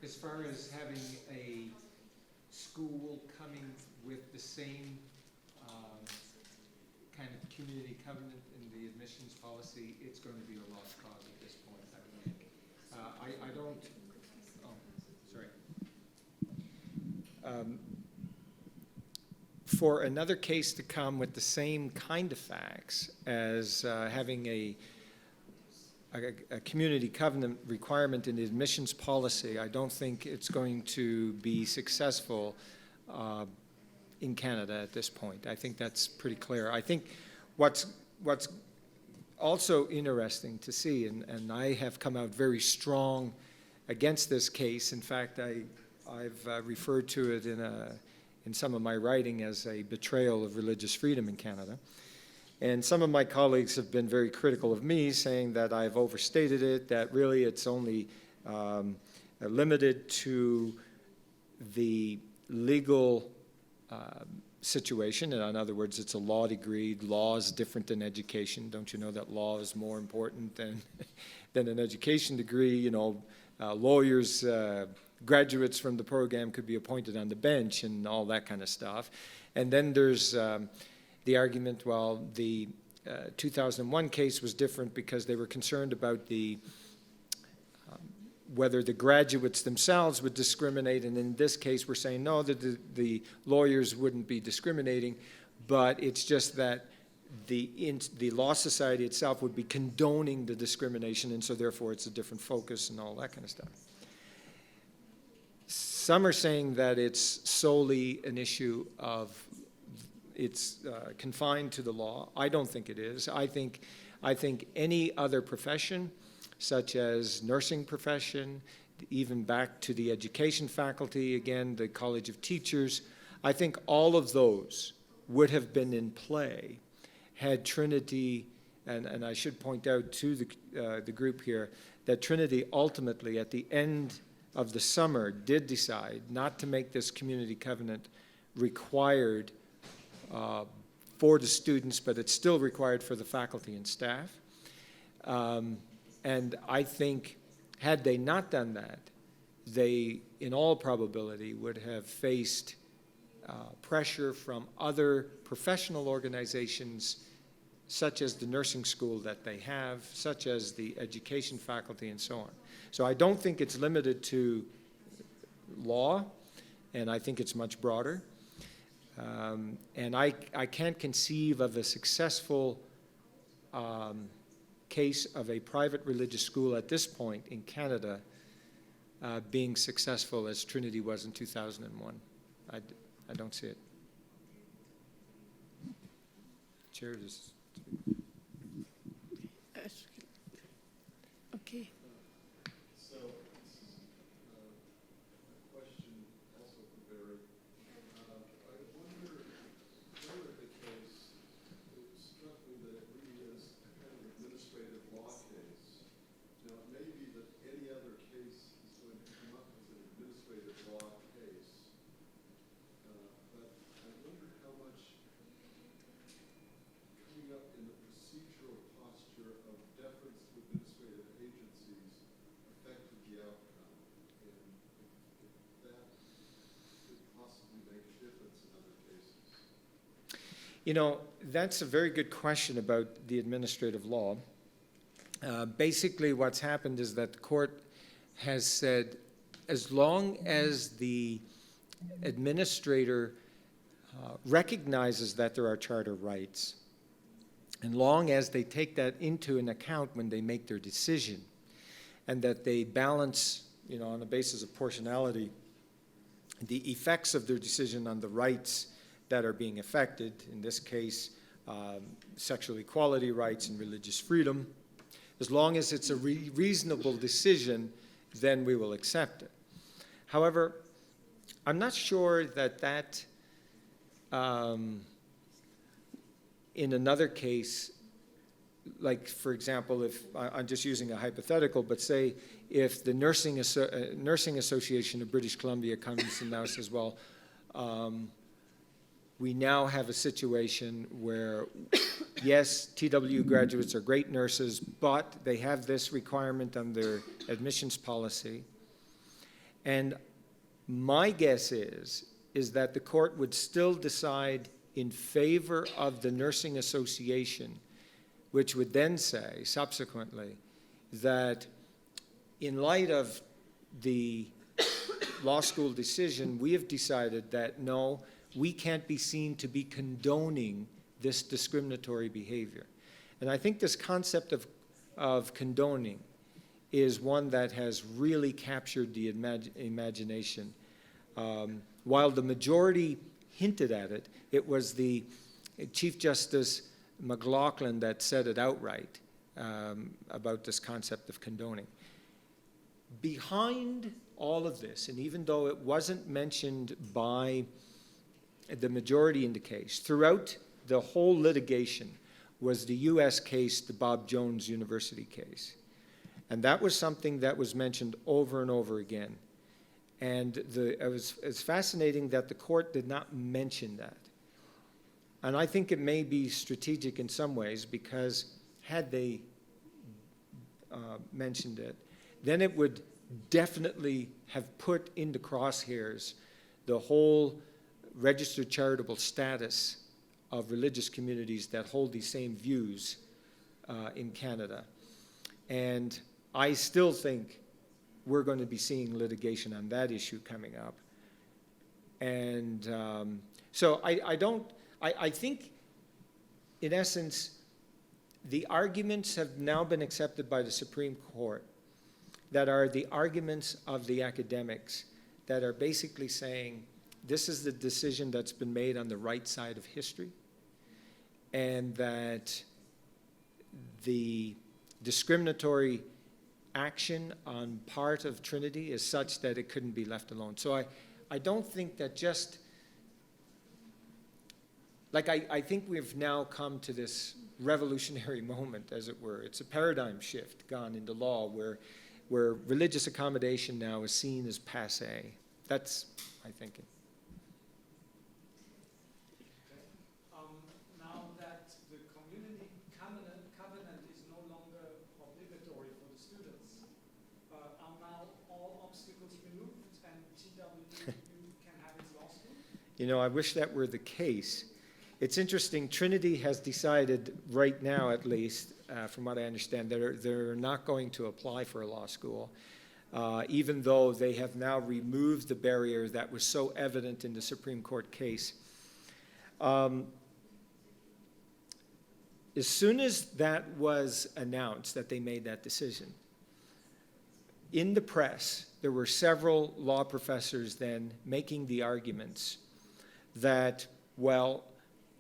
Speaker 6: As far as having a school coming with the same kind of community covenant in the admissions policy, it's going to be a lost cause at this point, I think. I don't, oh, sorry.
Speaker 3: For another case to come with the same kind of facts as having a community covenant requirement in the admissions policy, I don't think it's going to be successful in Canada at this point. I think that's pretty clear. I think what's also interesting to see, and I have come out very strong against this case. In fact, I've referred to it in some of my writing as a betrayal of religious freedom in Canada. And some of my colleagues have been very critical of me, saying that I've overstated it, that really it's only limited to the legal situation. In other words, it's a law degree. Law is different than education. Don't you know that law is more important than an education degree? You know, lawyers, graduates from the program could be appointed on the bench and all that kind of stuff. And then there's the argument, well, the 2001 case was different because they were concerned about whether the graduates themselves would discriminate, and in this case we're saying no, that the lawyers wouldn't be discriminating, but it's just that the Law Society itself would be condoning the discrimination, and so therefore it's a different focus and all that kind of stuff. Some are saying that it's solely an issue of it's confined to the law. I don't think it is. I think any other profession, such as nursing profession, even back to the education faculty, again, the College of Teachers, I think all of those would have been in play had Trinity, and I should point out to the group here, that Trinity ultimately, at the end of the summer, did decide not to make this community covenant required for the students, but it's still required for the faculty and staff. And I think, had they not done that, they, in all probability, would have faced pressure from other professional organizations, such as the nursing school that they have, such as the education faculty, and so on. So I don't think it's limited to law, and I think it's much broader. And I can't conceive of a successful case of a private religious school at this point in Canada being successful as Trinity was in 2001. I don't see it. Chair, just...
Speaker 4: Okay.
Speaker 2: So, this is a question also for Barry. I wonder whether the case, it struck me that it really is a kind of administrative law case. Now, it may be that any other case is going to come up as an administrative law case, but I wonder how much coming up in the procedural posture of deference to administrative agencies affected the outcome, and if that could possibly make a difference in other cases.
Speaker 3: You know, that's a very good question about the administrative law. Basically, what's happened is that the court has said, as long as the administrator recognizes that there are charter rights, and long as they take that into an account when they make their decision, and that they balance, you know, on the basis of proportionality, the effects of their decision on the rights that are being affected, in this case, sexual equality rights and religious freedom. As long as it's a reasonable decision, then we will accept it. However, I'm not sure that in another case, like, for example, if I'm just using a hypothetical, but say if the Nursing Association of British Columbia comes and now says, well, we now have a situation where, yes, TW graduates are great nurses, but they have this requirement on their admissions policy. And my guess is that the court would still decide in favor of the Nursing Association, which would then say, subsequently, that in light of the law school decision, we have decided that no, we can't be seen to be condoning this discriminatory behavior. And I think this concept of condoning is one that has really captured the imagination. While the majority hinted at it, it was the Chief Justice McLaughlin that said it outright about this concept of condoning. Behind all of this, and even though it wasn't mentioned by the majority in the case, throughout the whole litigation was the U.S. case, the Bob Jones University case. And that was something that was mentioned over and over again. And it's fascinating that the court did not mention that. And I think it may be strategic in some ways, because had they mentioned it, then it would definitely have put into crosshairs the whole registered charitable status of religious communities that hold these same views in Canada. And I still think we're going to be seeing litigation on that issue coming up. And so I think, in essence, the arguments have now been accepted by the Supreme Court that are the arguments of the academics that are basically saying, this is the decision that's been made on the right side of history, and that the discriminatory action on part of Trinity is such that it couldn't be left alone. So I don't think that just, like I think we've now come to this revolutionary moment, as it were. It's a paradigm shift gone into law where religious accommodation now is seen as passé. That's my thinking.
Speaker 1: Now that the community covenant is no longer obligatory for the students, are now all obstacles removed and TWU can have its law school?
Speaker 3: You know, I wish that were the case. It's interesting, Trinity has decided right now, at least, from what I understand, they're not going to apply for a law school, even though they have now removed the barrier that was so evident in the Supreme Court case. As soon as that was announced, that they made that decision, in the press, there were several law professors then making the arguments that, well,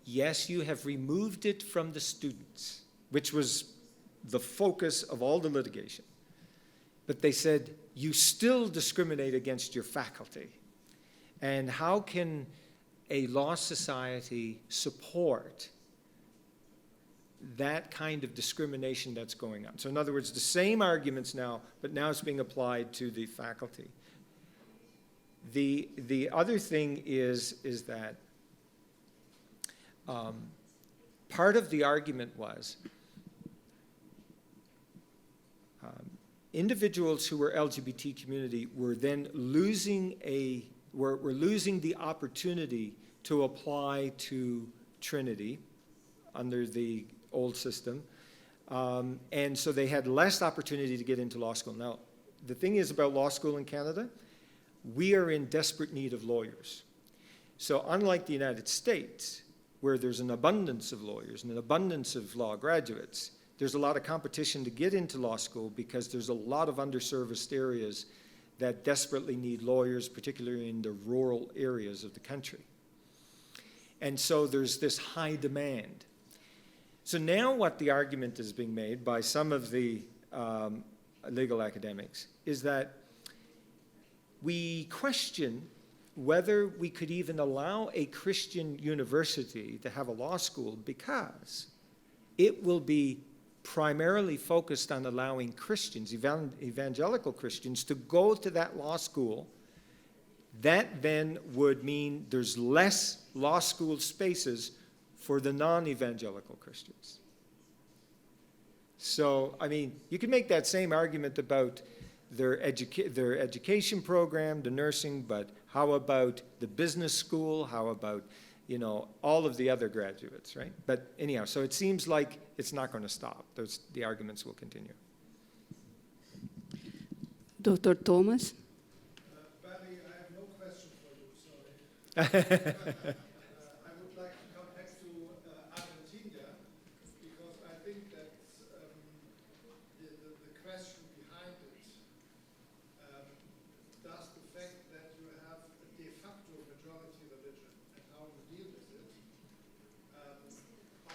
Speaker 3: yes, you have removed it from the students, which was the focus of all the litigation. But they said, you still discriminate against your faculty. And how can a law society support that kind of discrimination that's going on? So in other words, the same arguments now, but now it's being applied to the faculty. The other thing is that part of the argument was individuals who were LGBT community were then losing the opportunity to apply to Trinity under the old system, and so they had less opportunity to get into law school. Now, the thing is about law school in Canada, we are in desperate need of lawyers. So unlike the United States, where there's an abundance of lawyers and an abundance of law graduates, there's a lot of competition to get into law school because there's a lot of underserviced areas that desperately need lawyers, particularly in the rural areas of the country. And so there's this high demand. So now what the argument is being made by some of the legal academics is that we question whether we could even allow a Christian university to have a law school because it will be primarily focused on allowing Christians, evangelical Christians, to go to that law school. That then would mean there's less law school spaces for the non-evangelical Christians. So, I mean, you can make that same argument about their education program, the nursing, but how about the business school? How about, you know, all of the other graduates, right? But anyhow, so it seems like it's not going to stop. The arguments will continue.
Speaker 4: Dr. Thomas.
Speaker 7: Barry, I have no question for you, sorry. I would like to come back to Argentina, because I think that the question behind it, does the fact that you have a de facto majority religion and how you deal with it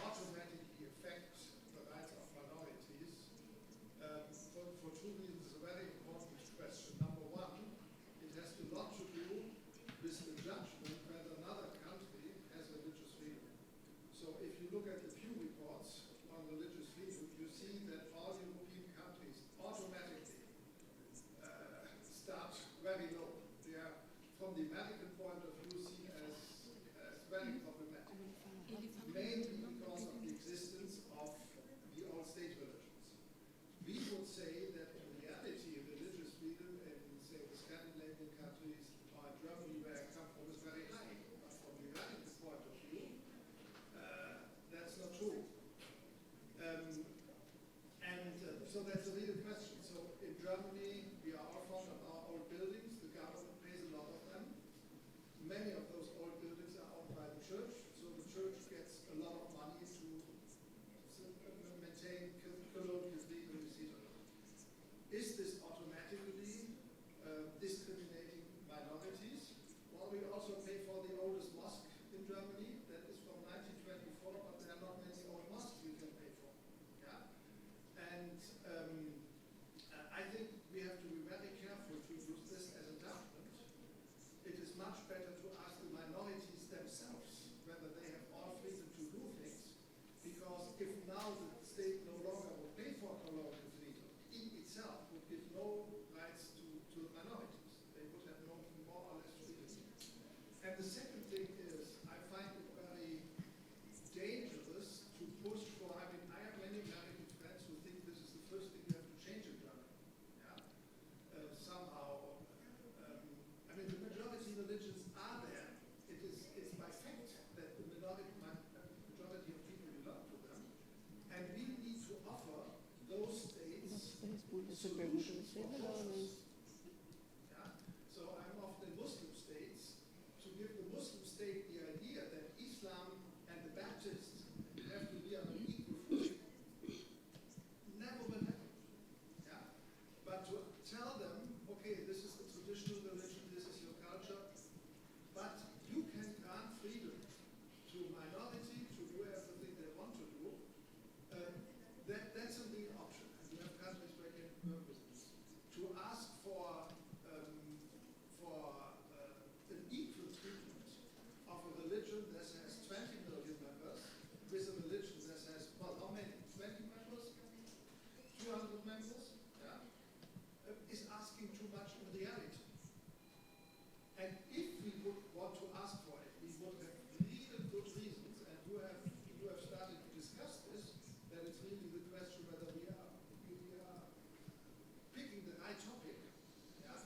Speaker 7: automatically affect the rights of minorities? For two reasons, a very important question. Number one, it has a lot to do with the judgment whether another country has religious freedom. So if you look at the Pew reports on religious freedom, you see that all European countries automatically start very low. They are, from the American point of view, seen as very problematic, mainly because of the existence of the old state religions. We would say that in reality, religious freedom in, say, the Scandinavian countries or Germany, where I come from, is very high. But from the American point of view, also pay for the oldest mosque in Germany. That is from 1924, but there are not many old mosques you can pay for. Yeah? And I think we have to be very careful to use this as a judgment. It is much better to ask the minorities themselves whether they have all freedom to do things, because if now the state no longer will pay for economic freedom, in itself would give no rights to the minorities. They would have no more or less freedom. And the second thing is, I find it very dangerous to push for, I mean, I have many American friends who think this is the first thing you have to change in Germany. Yeah? Somehow, I mean, the majority religions are there. It's by fact that the majority of people belong to them. And we need to offer those states solutions for problems. Yeah? So I'm of the Muslim states. To give the Muslim state the idea that Islam and the Baptists have to be on an equal footing never will happen. Yeah? But to tell them, okay, this is the traditional religion, this is your culture, but you can grant freedom to a minority to do everything they want to do, that's a real option. And you have countries where you can work with this. To ask for an equal treatment of a religion that has 20 million members with a religion that has, well, how many? 20 members? 200 members? Yeah? Is asking too much in reality. And if we would want to ask for it, we would have really good reasons, and you have started to discuss this, that it's really the question whether we are picking the right topic, yeah?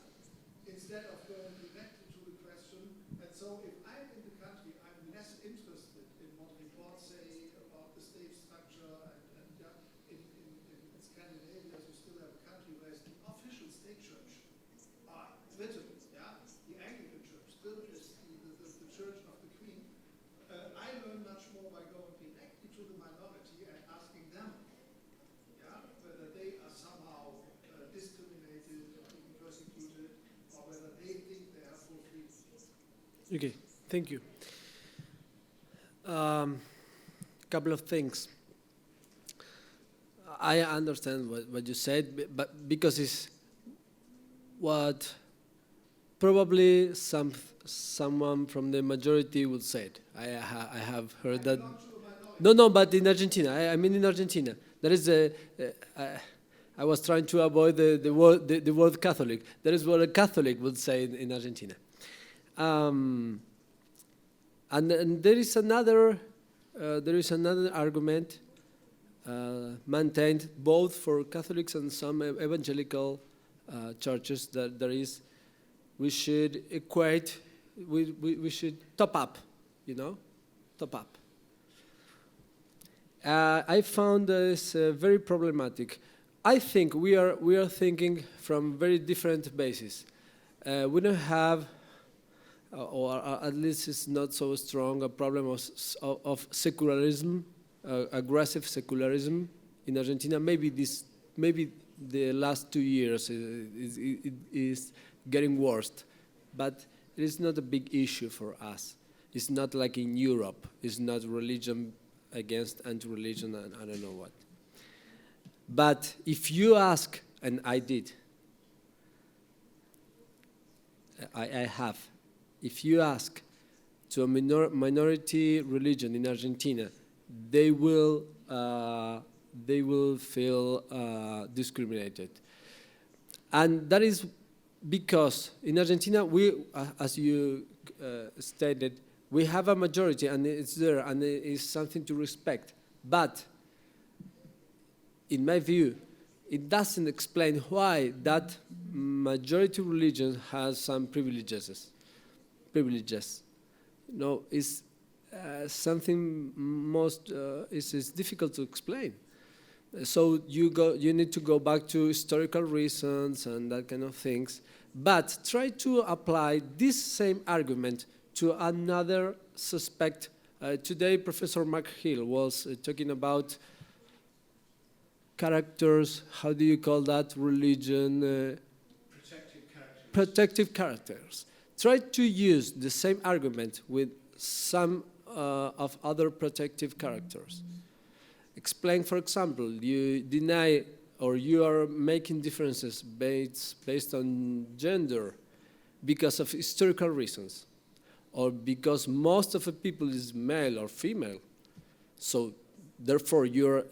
Speaker 7: Instead of going directly to the question. And so if I'm in the country, I'm less interested in what reports say about the state structure, and yeah, in Scandinavia, you still have a country where the official state church are Britain, yeah? The Anglican church still is the church of the Queen. I learn much more by going directly to the minority and asking them, yeah, whether they are somehow discriminated or even persecuted, or whether they think they have full freedom.
Speaker 8: Okay, thank you. Couple of things. I understand what you said, but because it's what probably someone from the majority would say. I have heard that. No, but in Argentina. I mean in Argentina. There is I was trying to avoid the word Catholic. That is what a Catholic would say in Argentina. And there is another argument maintained both for Catholics and some evangelical churches that there is, we should equate, we should top up, top up. I found this very problematic. I think we are thinking from very different bases. We don't have, or at least it's not so strong, a problem of secularism, aggressive secularism in Argentina. Maybe the last 2 years is getting worse, but it is not a big issue for us. It's not like in Europe. It's not religion against anti-religion and I don't know what. But if you ask, and I did, I have, if you ask to a minority religion in Argentina, they will feel discriminated. And that is because in Argentina, we, as you stated, we have a majority and it's there and it is something to respect. But in my view, it doesn't explain why that majority religion has some privileges. No, it's something is difficult to explain. So you need to go back to historical reasons and that kind of things, but try to apply this same argument to another suspect. Today, Professor McHill was talking about characters, how do you call that, religion? Protective characters. try to use the same argument with some of other protective characters. Explain, for example, you deny or you are making differences based on gender because of historical reasons, or because most of the people is male or female, so therefore you're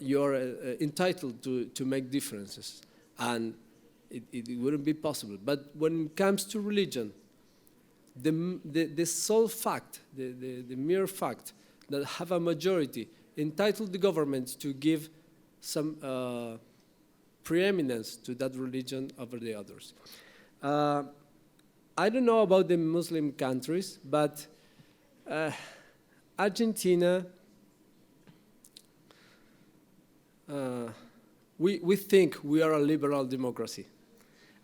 Speaker 8: entitled to make differences, and it wouldn't be possible. But when it comes to religion, the sole fact, the mere fact that have a majority entitled the government to give some preeminence to that religion over the others. I don't know about the Muslim countries, but Argentina, we think we are a liberal democracy.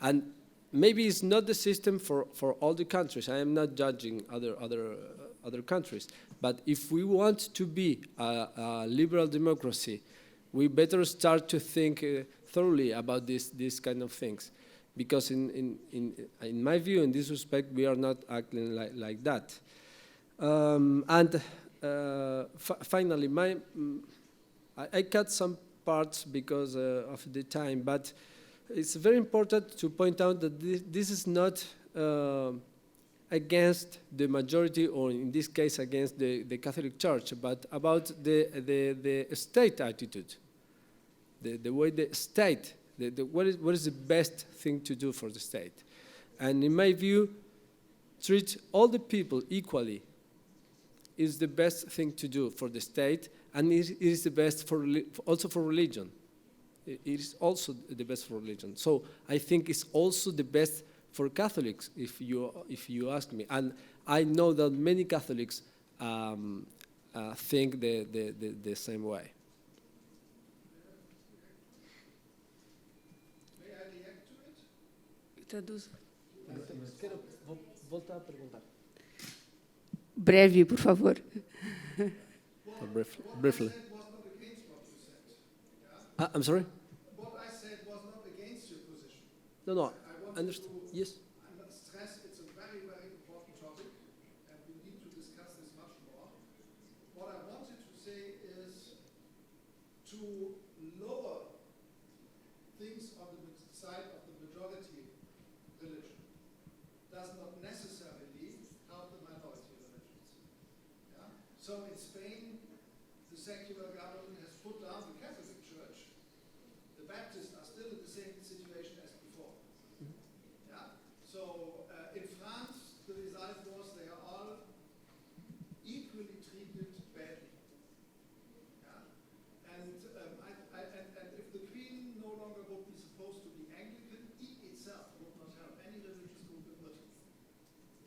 Speaker 8: And maybe it's not the system for all the countries. I am not judging other countries. But if we want to be a liberal democracy, we better start to think thoroughly about these kind of things. Because in my view, in this respect, we are not acting like that. Finally, I cut some parts because of the time, but it's very important to point out that this is not against the majority, or in this case against the Catholic Church, but about the state attitude, the way the state, what is the best thing to do for the state. And in my view, treat all the people equally is the best thing to do for the state, and it is the best also for religion. It is also the best for religion. So I think it's also the best for Catholics, if you ask me. And I know that many Catholics think the same way.
Speaker 7: May I react to it?
Speaker 4: Traduz.
Speaker 8: Vou voltar a perguntar.
Speaker 4: Breve, por favor.
Speaker 8: Briefly.
Speaker 7: What I said was not against what you said. Yeah?
Speaker 8: I'm sorry?
Speaker 7: What I said was not against your position.
Speaker 8: No,
Speaker 7: I want
Speaker 8: understand.
Speaker 7: to
Speaker 8: Yes.
Speaker 7: stress it's a very, very important topic, and we need to discuss this much more. What I wanted to say is to lower things on the side of the majority religion does not necessarily help the minority religions. Yeah? So in Spain, the secular government has put down the Catholic Church. The Baptists are still in the same situation as before. Yeah? So in France, the result was they are all equally treated badly. Yeah? And if the Queen no longer would be supposed to be Anglican, it itself would not have any religious group in Britain.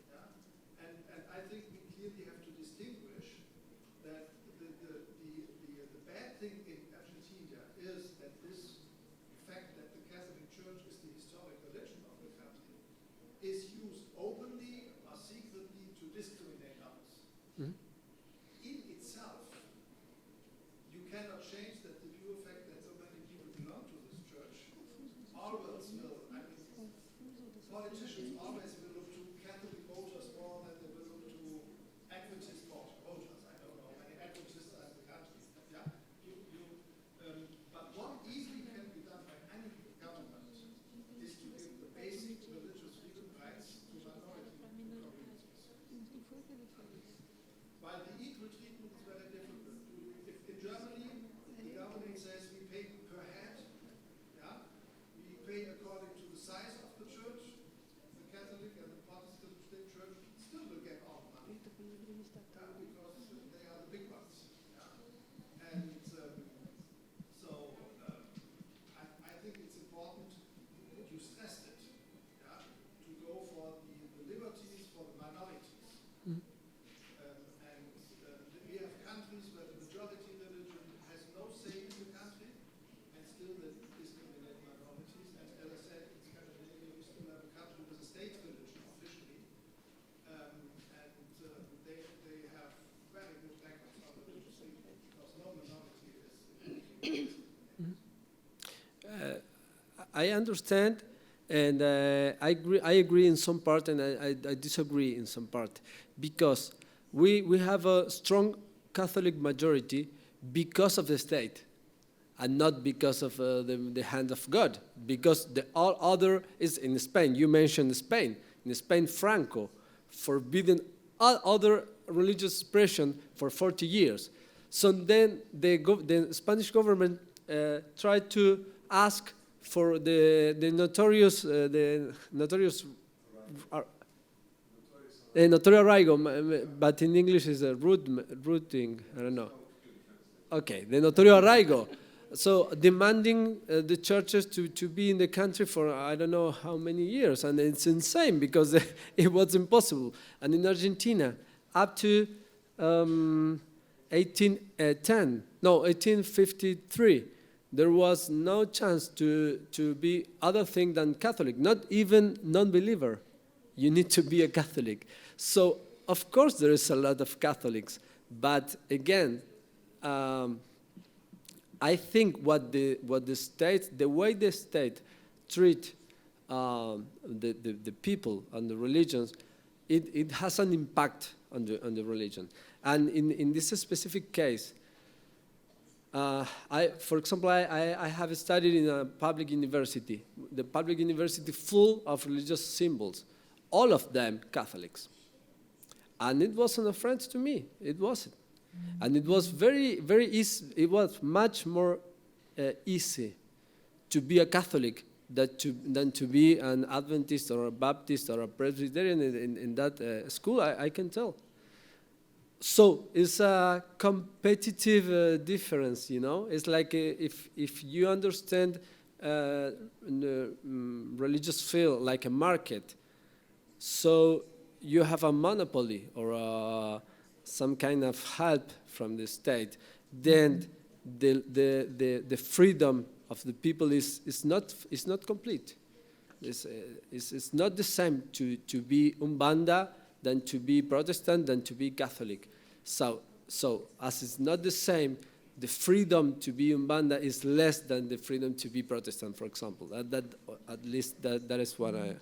Speaker 7: Yeah? And I think we clearly have to distinguish that the bad thing in Argentina is that this fact that the Catholic Church is the historic religion of the country is used openly or secretly to discriminate others.
Speaker 8: Mhm.
Speaker 7: In itself, you cannot change that the pure fact that so many people belong to this church always will. I mean, politicians always will look to Catholic voters more than they will look to Adventist voters. I don't know how many Adventists are in the country. Yeah? But what easily can be done by any government is to give the basic religious freedom rights to minority communities. While the equal treatment is very difficult. If in Germany, the government says we pay per head, yeah? We pay according to the size of the church, the Catholic and the Protestant state church still will get all the money. Yeah, because they are the big ones. Yeah? And I think it's important, you stressed it, yeah? To go for the liberties for the minorities. We have countries where the majority religion has no say in the country, and still they discriminate minorities. And as I said, in Scandinavia, we still have a country with a state religion officially, they have very good records on religious freedom because no minority is.
Speaker 8: I understand, And I agree in some part, and I disagree in some part, because we have a strong Catholic majority because of the state, and not because of the hand of God, because the all other is in Spain. You mentioned Spain. In Spain, Franco forbidden all other religious expression for 40 years. So then the Spanish government tried to ask for the notorious notorio arraigo, but in English is a rooting, I don't know. Okay, the notorio arraigo. So demanding the churches to be in the country for I don't know how many years, and it's insane because it was impossible. And in Argentina, up to 1853, there was no chance to be other thing than Catholic, not even non-believer. You need to be a Catholic. So, of course, there is a lot of Catholics. But again, I think what the state, the way the state treat the people and the religions, it has an impact on the religion. And in this specific case, for example, I have studied in a public university. The public university full of religious symbols, all of them Catholics. And it wasn't a friend to me. It wasn't. And it was very, very easy. It was much more easy to be a Catholic than to be an Adventist or a Baptist or a Presbyterian in that school, I can tell. So it's a competitive difference, you know. It's like if you understand the religious field like a market, so you have a monopoly or some kind of help from the state, then the freedom of the people is not complete. It's not the same to be Umbanda than to be Protestant, than to be Catholic. So as it's not the same, the freedom to be Umbanda is less than the freedom to be Protestant, for example. At least that is what I...